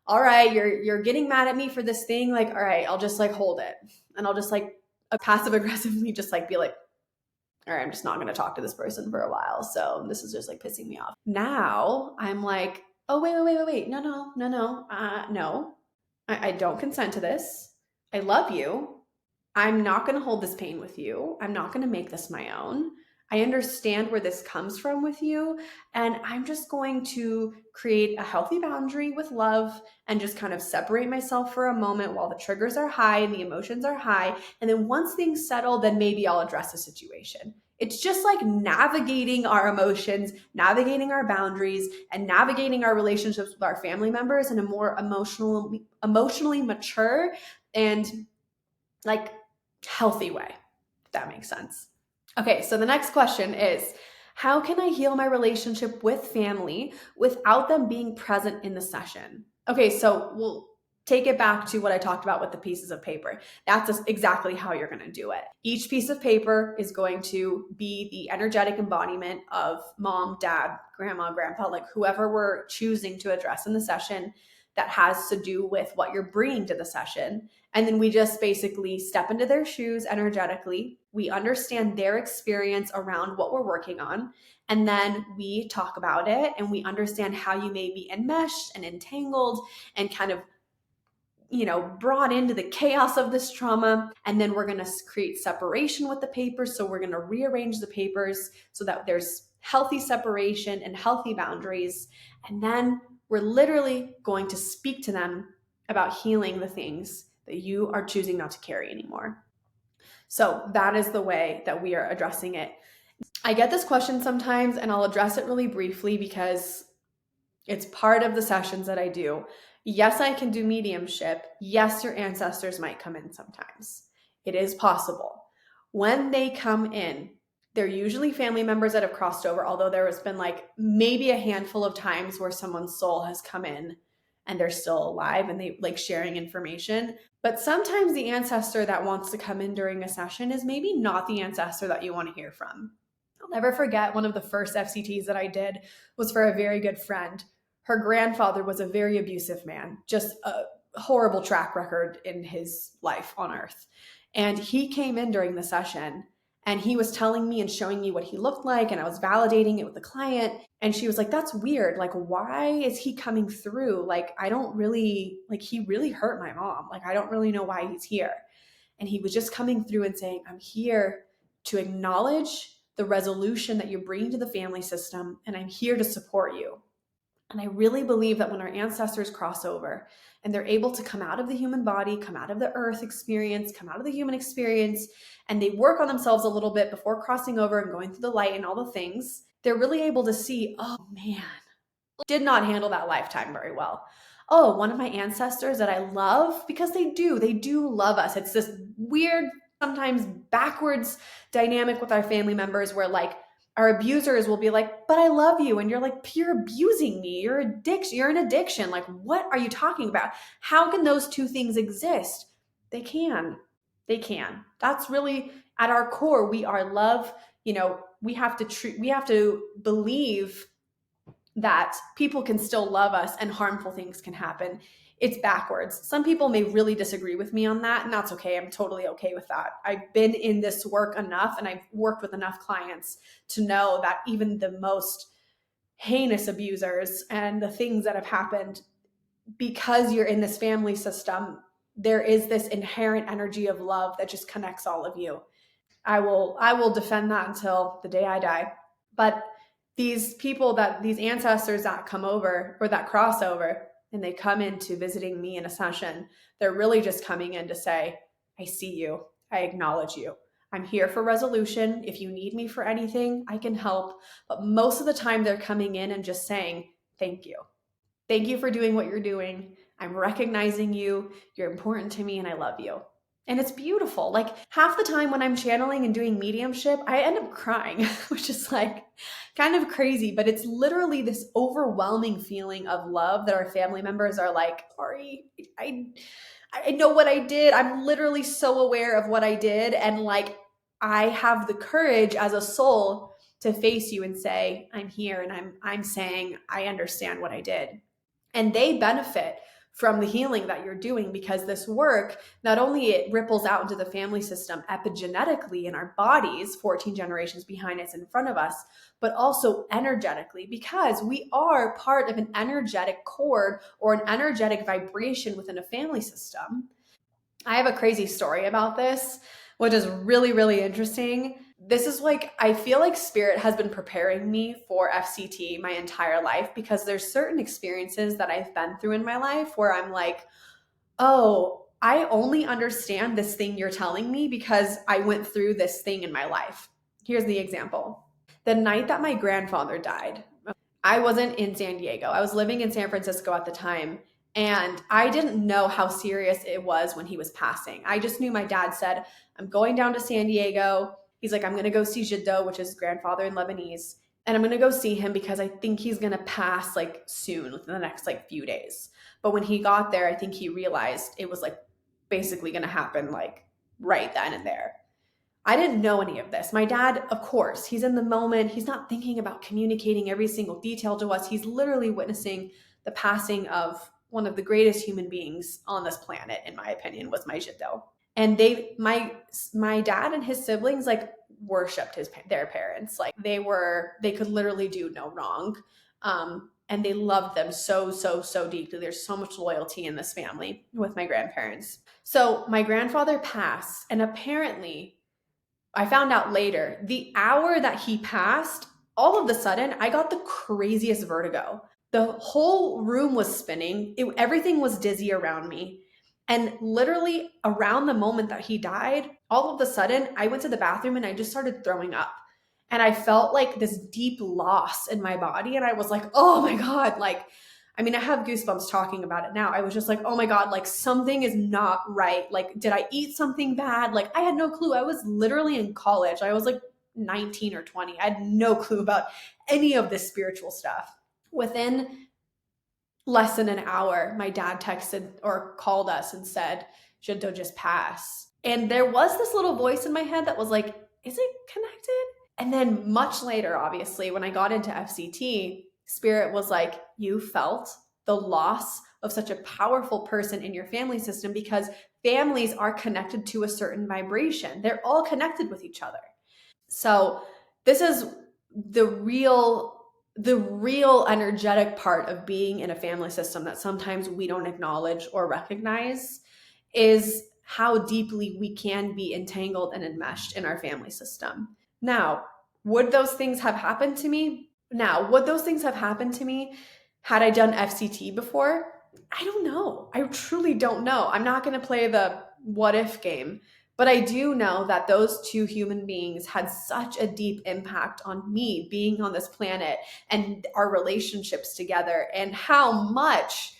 A: All right, you're getting mad at me for this thing. Like, all right, I'll just like hold it. And I'll just like passive aggressively just like be like, all right, I'm just not going to talk to this person for a while. So this is just like pissing me off. Now I'm like, oh, wait. No. I don't consent to this. I love you. I'm not going to hold this pain with you. I'm not going to make this my own. I understand where this comes from with you. And I'm just going to create a healthy boundary with love and just kind of separate myself for a moment while the triggers are high and the emotions are high. And then once things settle, then maybe I'll address the situation. It's just like navigating our emotions, navigating our boundaries, and navigating our relationships with our family members in a more emotionally mature and like healthy way, if that makes sense. Okay, so the next question is, how can I heal my relationship with family without them being present in the session? Okay, so we'll take it back to what I talked about with the pieces of paper. That's exactly how you're going to do it. Each piece of paper is going to be the energetic embodiment of mom, dad, grandma, grandpa, like whoever we're choosing to address in the session that has to do with what you're bringing to the session. And then we just basically step into their shoes energetically. We understand their experience around what we're working on. And then we talk about it and we understand how you may be enmeshed and entangled and kind of, brought into the chaos of this trauma. And then we're going to create separation with the papers. So we're going to rearrange the papers so that there's healthy separation and healthy boundaries. And then we're literally going to speak to them about healing the things that you are choosing not to carry anymore. So that is the way that we are addressing it. I get this question sometimes and I'll address it really briefly because it's part of the sessions that I do. Yes, I can do mediumship. Yes, your ancestors might come in sometimes. It is possible. When they come in, they're usually family members that have crossed over, although there has been like maybe a handful of times where someone's soul has come in and they're still alive and they like sharing information. But sometimes the ancestor that wants to come in during a session is maybe not the ancestor that you want to hear from. I'll never forget one of the first FCTs that I did was for a very good friend. Her grandfather was a very abusive man, just a horrible track record in his life on earth. And he came in during the session and he was telling me and showing me what he looked like, and I was validating it with the client. And she was like, that's weird. Like, why is he coming through? Like, I don't really, like, he really hurt my mom. Like, I don't really know why he's here. And he was just coming through and saying, I'm here to acknowledge the resolution that you're bringing to the family system, and I'm here to support you. And I really believe that when our ancestors cross over and they're able to come out of the human body, come out of the earth experience, come out of the human experience, and they work on themselves a little bit before crossing over and going through the light and all the things, they're really able to see, oh man, did not handle that lifetime very well. Oh, one of my ancestors that I love, because they do love us. It's this weird, sometimes backwards dynamic with our family members where like our abusers will be like, but I love you. And you're like, you're abusing me. You're an addiction. Like, what are you talking about? How can those two things exist? They can. That's really at our core. We are love. We have to believe that people can still love us and harmful things can happen. It's backwards. Some people may really disagree with me on that, and that's okay. I'm totally okay with that. I've been in this work enough and I've worked with enough clients to know that even the most heinous abusers and the things that have happened, because you're in this family system, there is this inherent energy of love that just connects all of you. I will defend that until the day I die. But these ancestors that come over or that cross over and they come into visiting me in a session, they're really just coming in to say, I see you. I acknowledge you. I'm here for resolution. If you need me for anything, I can help. But most of the time, they're coming in and just saying, thank you. Thank you for doing what you're doing. I'm recognizing you. You're important to me and I love you. And it's beautiful. Like half the time when I'm channeling and doing mediumship, I end up crying, which is like kind of crazy, but it's literally this overwhelming feeling of love that our family members are like, sorry, I know what I did. I'm literally so aware of what I did. And like, I have the courage as a soul to face you and say, I'm here and I'm saying, I understand what I did. And they benefit from the healing that you're doing because this work, not only it ripples out into the family system epigenetically in our bodies, 14 generations behind us, in front of us, but also energetically because we are part of an energetic cord or an energetic vibration within a family system. I have a crazy story about this, which is really, really interesting. This is like, I feel like spirit has been preparing me for FCT my entire life because there's certain experiences that I've been through in my life where I'm like, oh, I only understand this thing you're telling me because I went through this thing in my life. Here's the example. The night that my grandfather died, I wasn't in San Diego. I was living in San Francisco at the time. And I didn't know how serious it was when he was passing. I just knew my dad said, I'm going down to San Diego. He's like, I'm going to go see Jiddo, which is his grandfather in Lebanese. And I'm going to go see him because I think he's going to pass like soon within the next like few days. But when he got there, I think he realized it was like basically going to happen like right then and there. I didn't know any of this. My dad, of course, he's in the moment. He's not thinking about communicating every single detail to us. He's literally witnessing the passing of one of the greatest human beings on this planet, in my opinion, was my Jiddo. And my dad and his siblings like worshipped their parents. Like they could literally do no wrong. And they loved them so, so, so deeply. There's so much loyalty in this family with my grandparents. So my grandfather passed, and apparently I found out later, the hour that he passed, all of a sudden, I got the craziest vertigo. The whole room was spinning. Everything was dizzy around me. And literally around the moment that he died, all of a sudden, I went to the bathroom and I just started throwing up. And I felt like this deep loss in my body. And I was like, oh my God, like, I mean, I have goosebumps talking about it now. I was just like, oh my God, like something is not right. Like, did I eat something bad? Like, I had no clue. I was literally in college. I was like 19 or 20. I had no clue about any of this spiritual stuff. Within less than an hour, my dad texted or called us and said, Shinto just passed. And there was this little voice in my head that was like, is it connected? And then much later, obviously, when I got into FCT, Spirit was like, you felt the loss of such a powerful person in your family system because families are connected to a certain vibration. They're all connected with each other. So this is the real energetic part of being in a family system that sometimes we don't acknowledge or recognize is how deeply we can be entangled and enmeshed in our family system. Now, would those things have happened to me? Would those things have happened to me had I done FCT before? I don't know. I truly don't know. I'm not going to play the what if game, but I do know that those two human beings had such a deep impact on me being on this planet and our relationships together and how much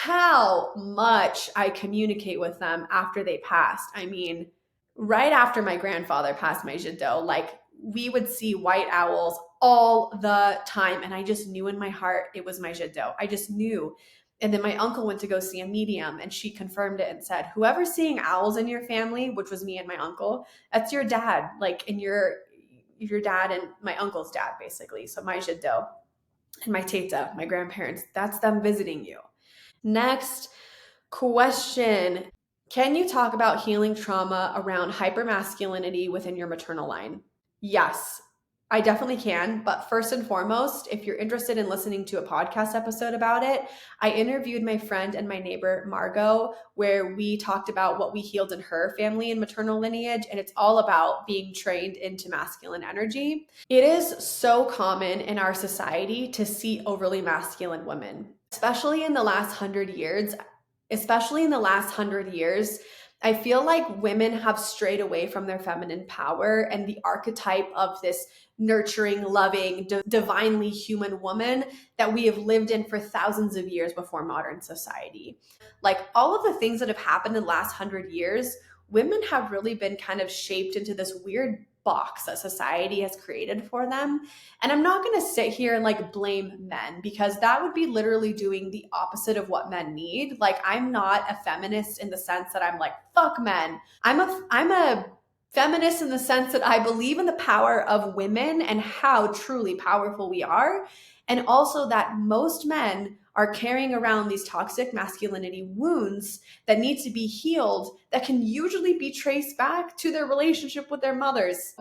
A: I communicate with them after they passed. I mean, right after my grandfather passed my Jiddo, like we would see white owls all the time. And I just knew in my heart it was my Jiddo. I just knew. And then my uncle went to go see a medium and she confirmed it and said, whoever's seeing owls in your family, which was me and my uncle, that's your dad, like in your dad and my uncle's dad, basically. So my Jiddo and my teta, my grandparents, that's them visiting you. Next question. Can you talk about healing trauma around hypermasculinity within your maternal line? Yes, I definitely can. But first and foremost, if you're interested in listening to a podcast episode about it, I interviewed my friend and my neighbor, Margot, where we talked about what we healed in her family and maternal lineage. And it's all about being trained into masculine energy. It is so common in our society to see overly masculine women, especially in the last 100 years. I feel like women have strayed away from their feminine power and the archetype of this nurturing, loving, divinely human woman that we have lived in for thousands of years before modern society. Like all of the things that have happened in the last 100 years, women have really been kind of shaped into this weird box that society has created for them. And I'm not going to sit here and like blame men, because that would be literally doing the opposite of what men need. Like I'm not a feminist in the sense that I'm like, fuck men. I'm a feminist in the sense that I believe in the power of women and how truly powerful we are. And also that most men are carrying around these toxic masculinity wounds that need to be healed, that can usually be traced back to their relationship with their mothers.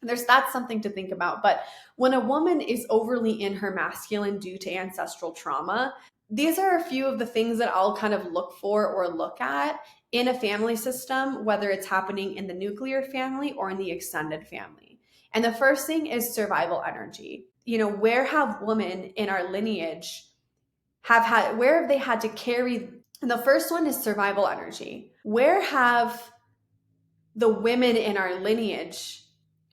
A: That's something to think about. But when a woman is overly in her masculine due to ancestral trauma, these are a few of the things that I'll kind of look for or look at in a family system, whether it's happening in the nuclear family or in the extended family. And the first thing is survival energy. Where have women in our lineage where have they had to carry? And the first one is survival energy. Where have the women in our lineage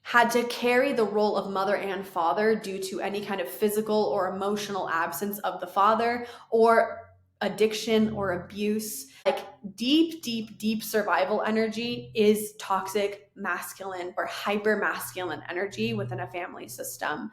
A: had to carry the role of mother and father due to any kind of physical or emotional absence of the father, or addiction or abuse? Like deep, deep, deep survival energy is toxic masculine or hyper masculine energy within a family system.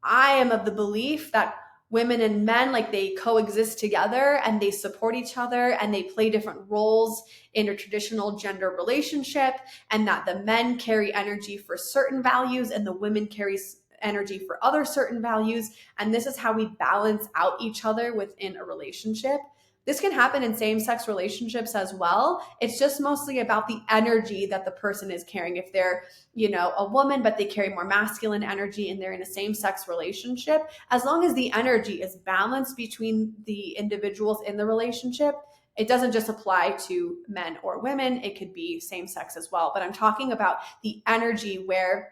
A: I am of the belief that women and men, like, they coexist together and they support each other and they play different roles in a traditional gender relationship, and that the men carry energy for certain values and the women carries energy for other certain values, and this is how we balance out each other within a relationship. This can happen in same-sex relationships as well. It's just mostly about the energy that the person is carrying. If they're, a woman, but they carry more masculine energy and they're in a same-sex relationship, as long as the energy is balanced between the individuals in the relationship, it doesn't just apply to men or women, it could be same sex as well. But I'm talking about the energy where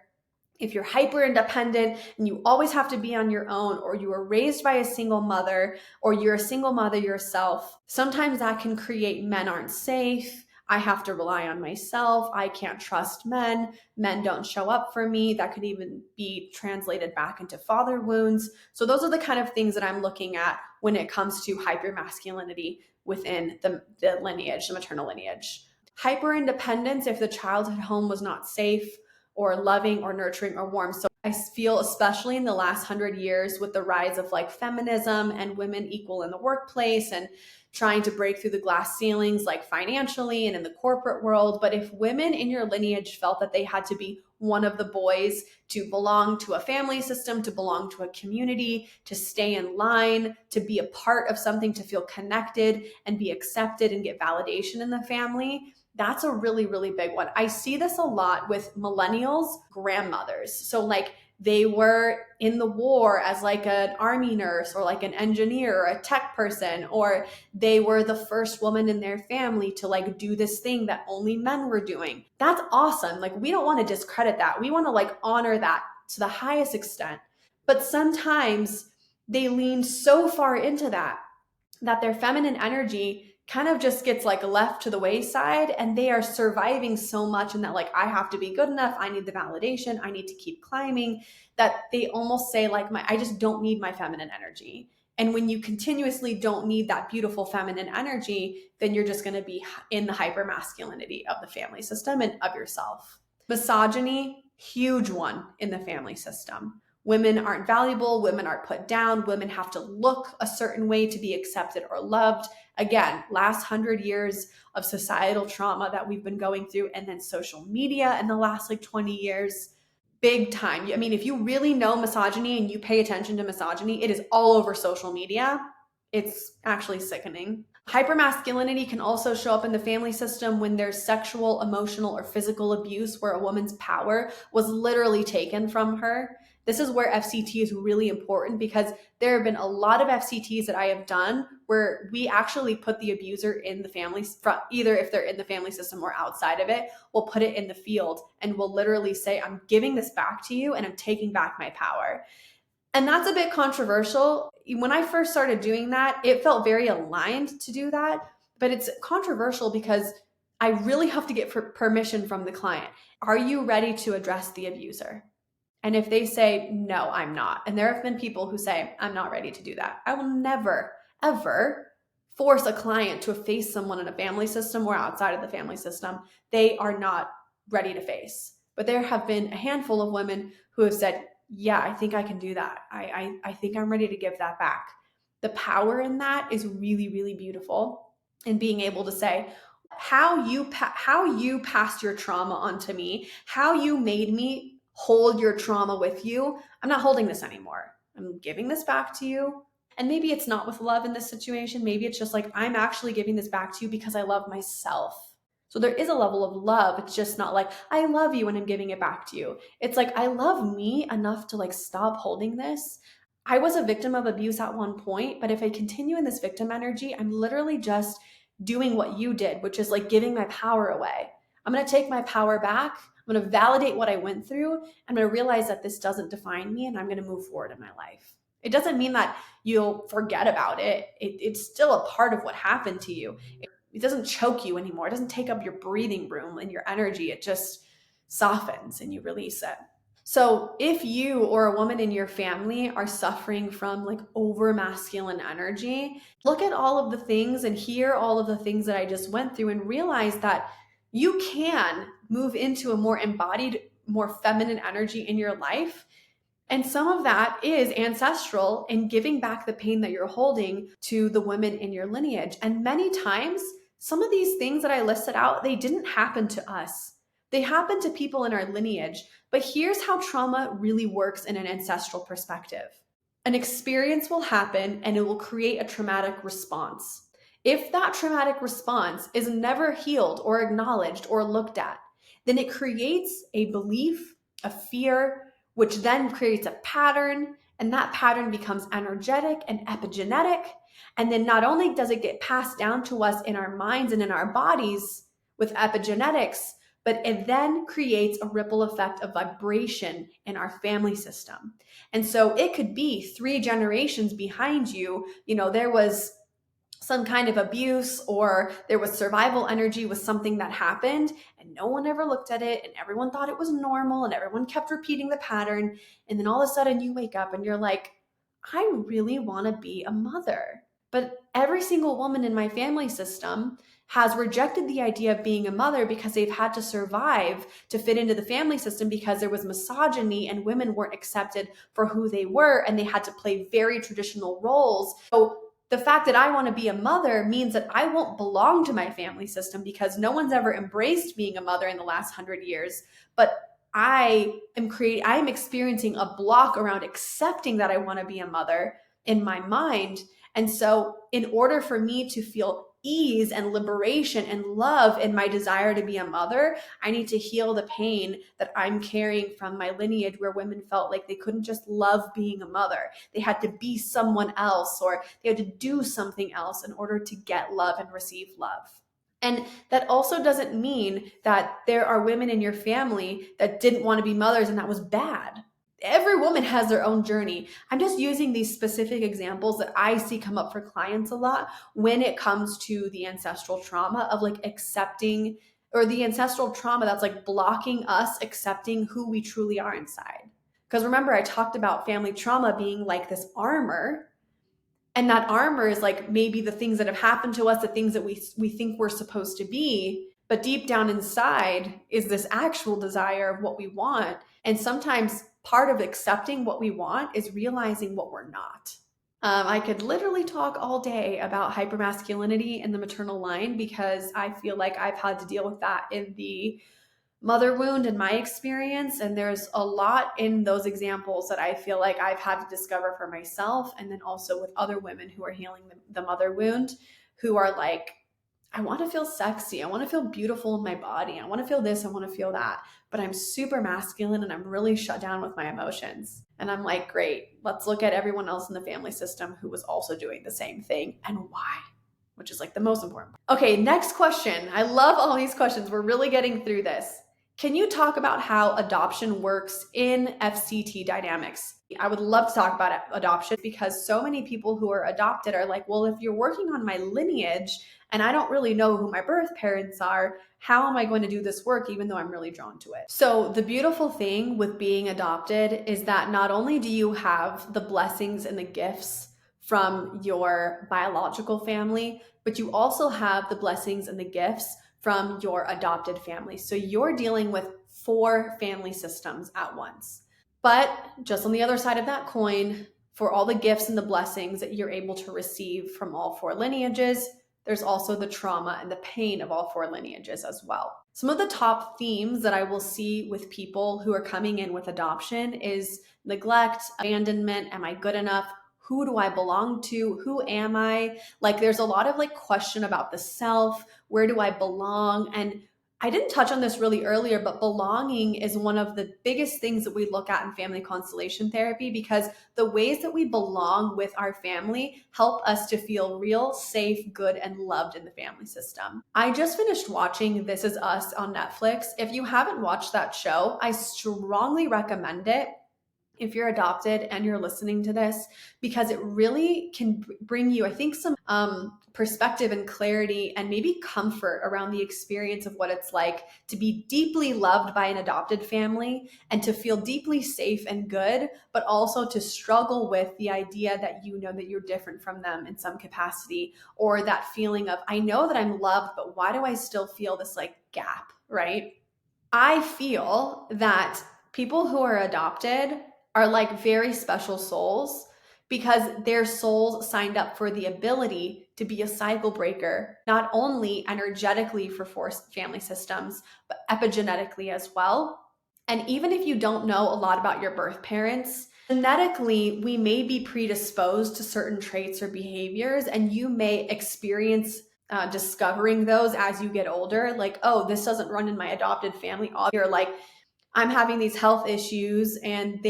A: if you're hyper independent and you always have to be on your own, or you were raised by a single mother, or you're a single mother yourself, sometimes that can create men aren't safe. I have to rely on myself. I can't trust men. Men don't show up for me. That could even be translated back into father wounds. So those are the kind of things that I'm looking at when it comes to hypermasculinity within the lineage, the maternal lineage. Hyper independence, if the childhood home was not safe or loving or nurturing or warm. So I feel, especially in the last 100 years, with the rise of like feminism and women equal in the workplace and trying to break through the glass ceilings, like financially and in the corporate world. But if women in your lineage felt that they had to be one of the boys to belong to a family system, to belong to a community, to stay in line, to be a part of something, to feel connected and be accepted and get validation in the family, that's a really, really big one. I see this a lot with millennials, grandmothers. So like they were in the war as like an army nurse or like an engineer or a tech person, or they were the first woman in their family to like do this thing that only men were doing. That's awesome. Like we don't want to discredit that. We want to like honor that to the highest extent. But sometimes they lean so far into that their feminine energy kind of just gets like left to the wayside, and they are surviving so much in that like, I have to be good enough, I need the validation, I need to keep climbing, that they almost say like, I just don't need my feminine energy. And when you continuously don't need that beautiful feminine energy, then you're just going to be in the hypermasculinity of the family system and of yourself. Misogyny, huge one in the family system. Women aren't valuable, women aren't put down, women have to look a certain way to be accepted or loved. Again, last 100 years of societal trauma that we've been going through, and then social media in the last like 20 years, big time. I mean, if you really know misogyny and you pay attention to misogyny, it is all over social media. It's actually sickening. Hypermasculinity can also show up in the family system when there's sexual, emotional, or physical abuse where a woman's power was literally taken from her. This is where FCT is really important, because there have been a lot of FCTs that I have done where we actually put the abuser in the family, either if they're in the family system or outside of it, we'll put it in the field and we'll literally say, I'm giving this back to you and I'm taking back my power. And that's a bit controversial. When I first started doing that, it felt very aligned to do that, but it's controversial because I really have to get permission from the client. Are you ready to address the abuser? And if they say, no, I'm not, and there have been people who say, I'm not ready to do that, I will never, ever force a client to face someone in a family system or outside of the family system they are not ready to face. But there have been a handful of women who have said, yeah, I think I can do that. I think I'm ready to give that back. The power in that is really, really beautiful. And being able to say, how you passed your trauma onto me, how you made me hold your trauma with you. I'm not holding this anymore. I'm giving this back to you. And maybe it's not with love in this situation. Maybe it's just like, I'm actually giving this back to you because I love myself. So there is a level of love. It's just not like, I love you and I'm giving it back to you. It's like, I love me enough to like stop holding this. I was a victim of abuse at one point, but if I continue in this victim energy, I'm literally just doing what you did, which is like giving my power away. I'm going to take my power back. I'm going to validate what I went through. I'm going to realize that this doesn't define me and I'm going to move forward in my life. It doesn't mean that you'll forget about it. It's still a part of what happened to you. It doesn't choke you anymore. It doesn't take up your breathing room and your energy. It just softens and you release it. So if you or a woman in your family are suffering from like over masculine energy, look at all of the things and hear all of the things that I just went through and realize that you can move into a more embodied, more feminine energy in your life. And some of that is ancestral and giving back the pain that you're holding to the women in your lineage. And many times, some of these things that I listed out, they didn't happen to us. They happened to people in our lineage. But here's how trauma really works in an ancestral perspective. An experience will happen and it will create a traumatic response. If that traumatic response is never healed or acknowledged or looked at, then it creates a belief, a fear, which then creates a pattern, and that pattern becomes energetic and epigenetic. And then not only does it get passed down to us in our minds and in our bodies with epigenetics, but it then creates a ripple effect of vibration in our family system. And so it could be 3 generations behind you, there was some kind of abuse or there was survival energy with something that happened and no one ever looked at it and everyone thought it was normal and everyone kept repeating the pattern. And then all of a sudden you wake up and you're like, I really want to be a mother. But every single woman in my family system has rejected the idea of being a mother because they've had to survive to fit into the family system because there was misogyny and women weren't accepted for who they were and they had to play very traditional roles. So the fact that I want to be a mother means that I won't belong to my family system because no one's ever embraced being a mother in the last 100 years. But I'm experiencing a block around accepting that I want to be a mother in my mind. And so in order for me to feel ease and liberation and love in my desire to be a mother, I need to heal the pain that I'm carrying from my lineage where women felt like they couldn't just love being a mother. They had to be someone else or they had to do something else in order to get love and receive love. And that also doesn't mean that there are women in your family that didn't want to be mothers and that was bad. Every woman has their own journey. I'm just using these specific examples that I see come up for clients a lot when it comes to the ancestral trauma of like accepting, or the ancestral trauma that's like blocking us accepting who we truly are inside. Because remember, I talked about family trauma being like this armor. And that armor is like maybe the things that have happened to us, the things that we think we're supposed to be. But deep down inside is this actual desire of what we want. And sometimes part of accepting what we want is realizing what we're not. I could literally talk all day about hypermasculinity in the maternal line because I feel like I've had to deal with that in the mother wound in my experience. And there's a lot in those examples that I feel like I've had to discover for myself. And then also with other women who are healing the mother wound, who are like, I want to feel sexy. I want to feel beautiful in my body. I want to feel this. I want to feel that. But I'm super masculine and I'm really shut down with my emotions. And I'm like, great, let's look at everyone else in the family system who was also doing the same thing and why, which is like the most important part. Okay, next question. I love all these questions. We're really getting through this. Can you talk about how adoption works in FCT dynamics? I would love to talk about adoption because so many people who are adopted are like, well, if you're working on my lineage and I don't really know who my birth parents are, how am I going to do this work even though I'm really drawn to it? So the beautiful thing with being adopted is that not only do you have the blessings and the gifts from your biological family, but you also have the blessings and the gifts from your adopted family. So you're dealing with 4 family systems at once. But just on the other side of that coin, for all the gifts and the blessings that you're able to receive from all 4 lineages, there's also the trauma and the pain of all 4 lineages as well. Some of the top themes that I will see with people who are coming in with adoption is neglect, abandonment, am I good enough? Who do I belong to? Who am I? Like there's a lot of like question about the self, where do I belong? And I didn't touch on this really earlier, but belonging is one of the biggest things that we look at in family constellation therapy because the ways that we belong with our family help us to feel real, safe, good, and loved in the family system. I just finished watching This Is Us on Netflix. If you haven't watched that show, I strongly recommend it if you're adopted and you're listening to this, because it really can bring you, I think, some perspective and clarity and maybe comfort around the experience of what it's like to be deeply loved by an adopted family and to feel deeply safe and good, but also to struggle with the idea that you know that you're different from them in some capacity, or that feeling of, I know that I'm loved, but why do I still feel this like gap, right? I feel that people who are adopted are like very special souls because their souls signed up for the ability to be a cycle breaker, not only energetically for 4 family systems, but epigenetically as well. And even if you don't know a lot about your birth parents, genetically, we may be predisposed to certain traits or behaviors, and you may experience discovering those as you get older. Like, oh, this doesn't run in my adopted family. You're like, I'm having these health issues, and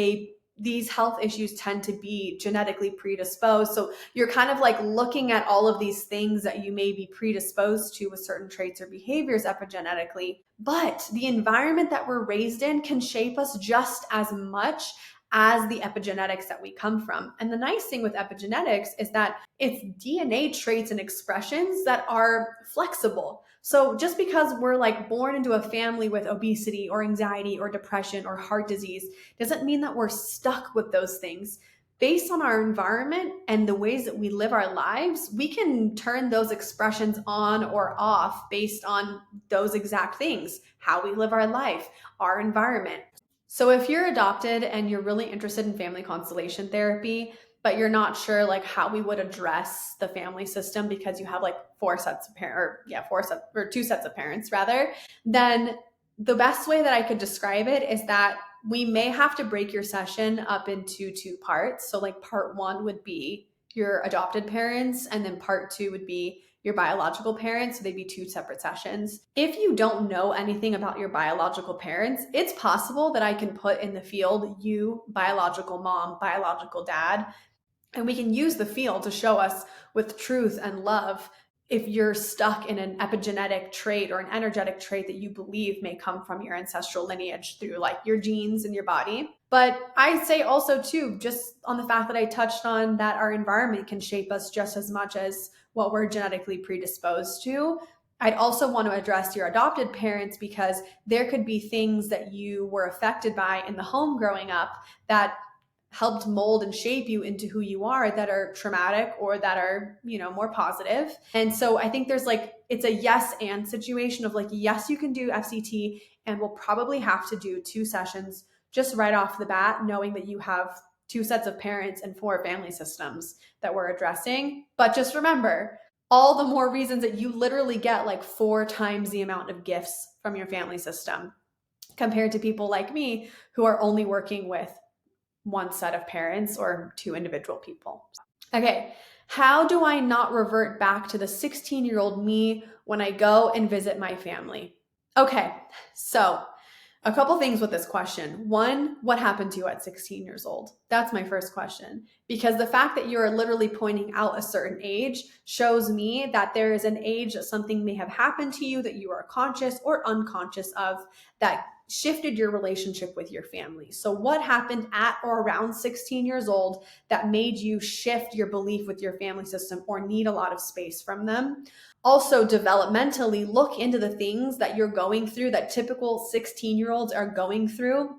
A: these health issues tend to be genetically predisposed. So you're kind of like looking at all of these things that you may be predisposed to with certain traits or behaviors epigenetically. But the environment that we're raised in can shape us just as much as the epigenetics that we come from. And the nice thing with epigenetics is that it's DNA traits and expressions that are flexible. So just because we're like born into a family with obesity or anxiety or depression or heart disease doesn't mean that we're stuck with those things. Based on our environment and the ways that we live our lives, we can turn those expressions on or off based on those exact things, how we live our life, our environment. So if you're adopted and you're really interested in family constellation therapy, but you're not sure like how we would address the family system because you have like 4 sets of parents, or 2 sets of parents rather, then the best way that I could describe it is that we may have to break your session up into 2 parts. So like part 1 would be your adopted parents, and then part 2 would be your biological parents. So they'd be 2 separate sessions. If you don't know anything about your biological parents, it's possible that I can put in the field you, biological mom, biological dad, and we can use the field to show us with truth and love if you're stuck in an epigenetic trait or an energetic trait that you believe may come from your ancestral lineage through like your genes in your body. But I say also too, just on the fact that I touched on that our environment can shape us just as much as what we're genetically predisposed to. I'd also want to address your adopted parents because there could be things that you were affected by in the home growing up that helped mold and shape you into who you are that are traumatic or that are, more positive. And so I think there's like, it's a yes and situation of like, yes, you can do FCT, and we'll probably have to do 2 sessions just right off the bat, knowing that you have 2 sets of parents and 4 family systems that we're addressing. But just remember, all the more reasons that you literally get like 4 times the amount of gifts from your family system compared to people like me who are only working with 1 set of parents or 2 individual people. Okay, how do I not revert back to the 16-year-old me when I go and visit my family? Okay, so a couple things with this question. 1, what happened to you at 16 years old? That's my first question, because the fact that you're literally pointing out a certain age shows me that there is an age that something may have happened to you that you are conscious or unconscious of that shifted your relationship with your family. So what happened at or around 16 years old that made you shift your belief with your family system or need a lot of space from them? Also, developmentally, look into the things that you're going through that typical 16-year-olds are going through,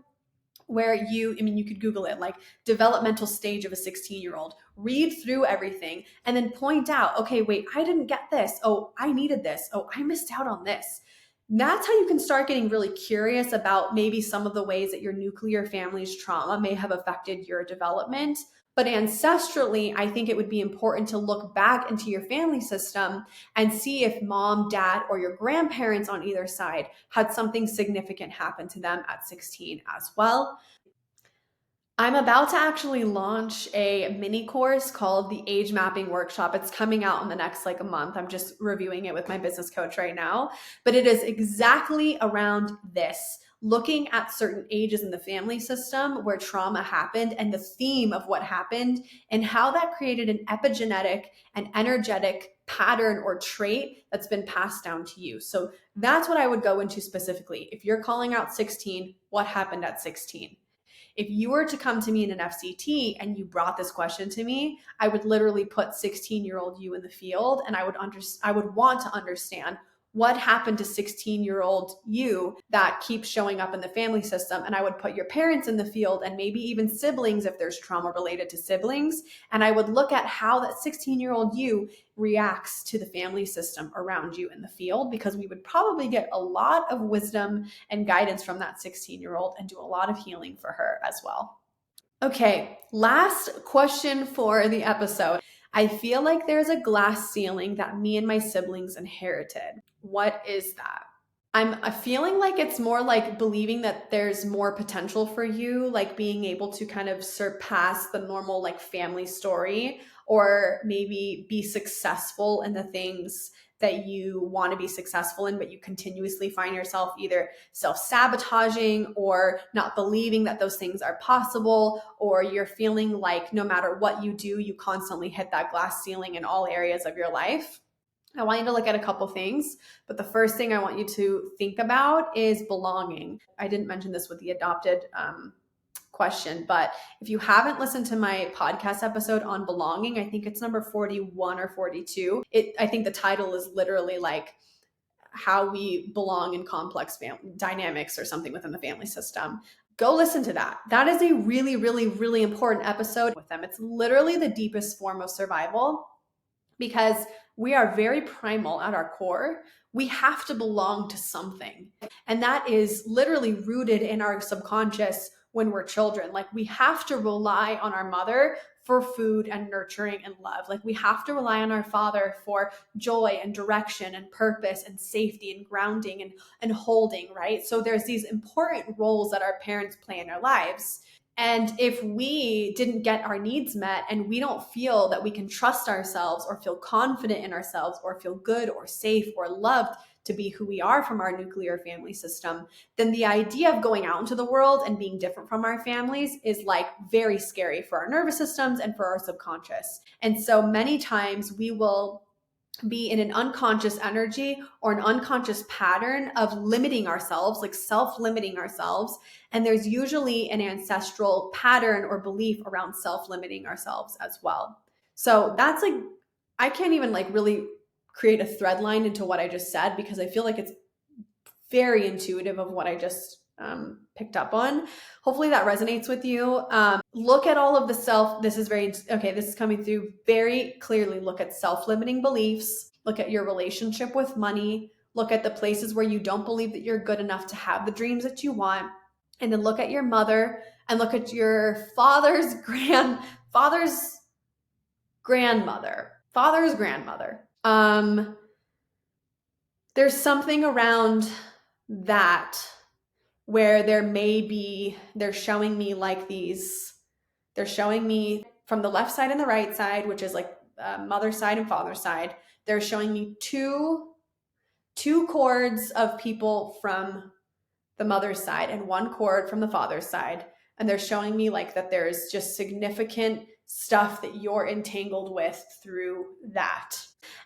A: where you could Google it, like developmental stage of a 16-year-old, read through everything, and then point out, okay, wait, I didn't get this. Oh, I needed this. Oh, I missed out on this. That's how you can start getting really curious about maybe some of the ways that your nuclear family's trauma may have affected your development. But ancestrally, I think it would be important to look back into your family system and see if mom, dad, or your grandparents on either side had something significant happen to them at 16 as well. I'm about to actually launch a mini course called the Age Mapping Workshop. It's coming out in the next a month. I'm just reviewing it with my business coach right now, but it is exactly around this, looking at certain ages in the family system where trauma happened and the theme of what happened and how that created an epigenetic and energetic pattern or trait that's been passed down to you. So that's what I would go into specifically. If you're calling out 16, what happened at 16? If you were to come to me in an FCT and you brought this question to me, I would literally put 16-year-old you in the field, and I would want to understand what happened to 16-year-old you that keeps showing up in the family system. And I would put your parents in the field and maybe even siblings if there's trauma related to siblings. And I would look at how that 16-year-old you reacts to the family system around you in the field, because we would probably get a lot of wisdom and guidance from that 16-year-old and do a lot of healing for her as well. Okay, last question for the episode. I feel like there's a glass ceiling that me and my siblings inherited. What is that? I'm feeling like it's more like believing that there's more potential for you, like being able to kind of surpass the normal family story, or maybe be successful in the things that you want to be successful in, but you continuously find yourself either self-sabotaging or not believing that those things are possible, or you're feeling like no matter what you do, you constantly hit that glass ceiling in all areas of your life. I want you to look at a couple things, but the first thing I want you to think about is belonging. I didn't mention this with the adopted question, but if you haven't listened to my podcast episode on belonging, I think it's number 41 or 42. I think the title is literally how we belong in complex family dynamics or something within the family system. Go listen to that. That is a really, really, really important episode with them. It's literally the deepest form of survival, because we are very primal at our core. We have to belong to something. And that is literally rooted in our subconscious when we're children. We have to rely on our mother for food and nurturing and love. We have to rely on our father for joy and direction and purpose and safety and grounding and holding, right? So there's these important roles that our parents play in our lives. And if we didn't get our needs met and we don't feel that we can trust ourselves or feel confident in ourselves or feel good or safe or loved to be who we are from our nuclear family system, then the idea of going out into the world and being different from our families is very scary for our nervous systems and for our subconscious. And so many times we will be in an unconscious energy or an unconscious pattern of limiting ourselves, self-limiting ourselves. And there's usually an ancestral pattern or belief around self-limiting ourselves as well. So that's I can't even really create a thread line into what I just said, because I feel like it's very intuitive of what I just picked up on. Hopefully that resonates with you. Look at all of the this is coming through very clearly. Look at self-limiting beliefs, look at your relationship with money, look at the places where you don't believe that you're good enough to have the dreams that you want, and then look at your mother and look at your father's grandmother. There's something around that where they're showing me they're showing me from the left side and the right side, which is mother's side and father's side. They're showing me two cords of people from the mother's side and one cord from the father's side. And they're showing me that there's just significant stuff that you're entangled with through that.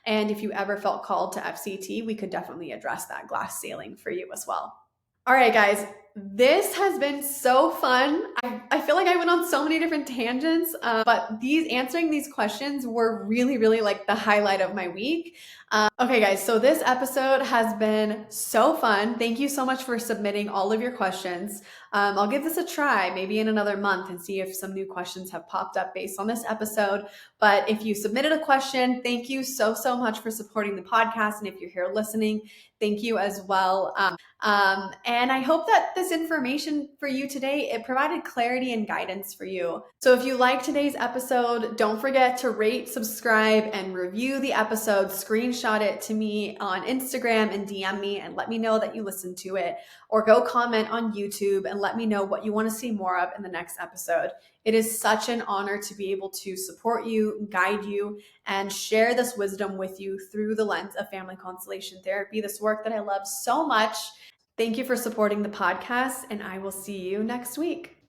A: And if you ever felt called to FCT, we could definitely address that glass ceiling for you as well. All right, guys, This has been so fun. I feel like I went on so many different tangents, but answering these questions were really, really like the highlight of my week. Okay, guys, so this episode has been so fun. Thank you so much for submitting all of your questions. I'll give this a try maybe in another month and see if some new questions have popped up based on this episode. But if you submitted a question, thank you so, so much for supporting the podcast. And if you're here listening, thank you as well. And I hope that this information for you today, it provided clarity and guidance for you. So if you like today's episode, don't forget to rate, subscribe, and review the episode. Screenshot it to me on Instagram and DM me and let me know that you listened to it. Or go comment on YouTube and let me know what you want to see more of in the next episode. It is such an honor to be able to support you, guide you, and share this wisdom with you through the lens of family constellation therapy, this work that I love so much. Thank you for supporting the podcast, and I will see you next week.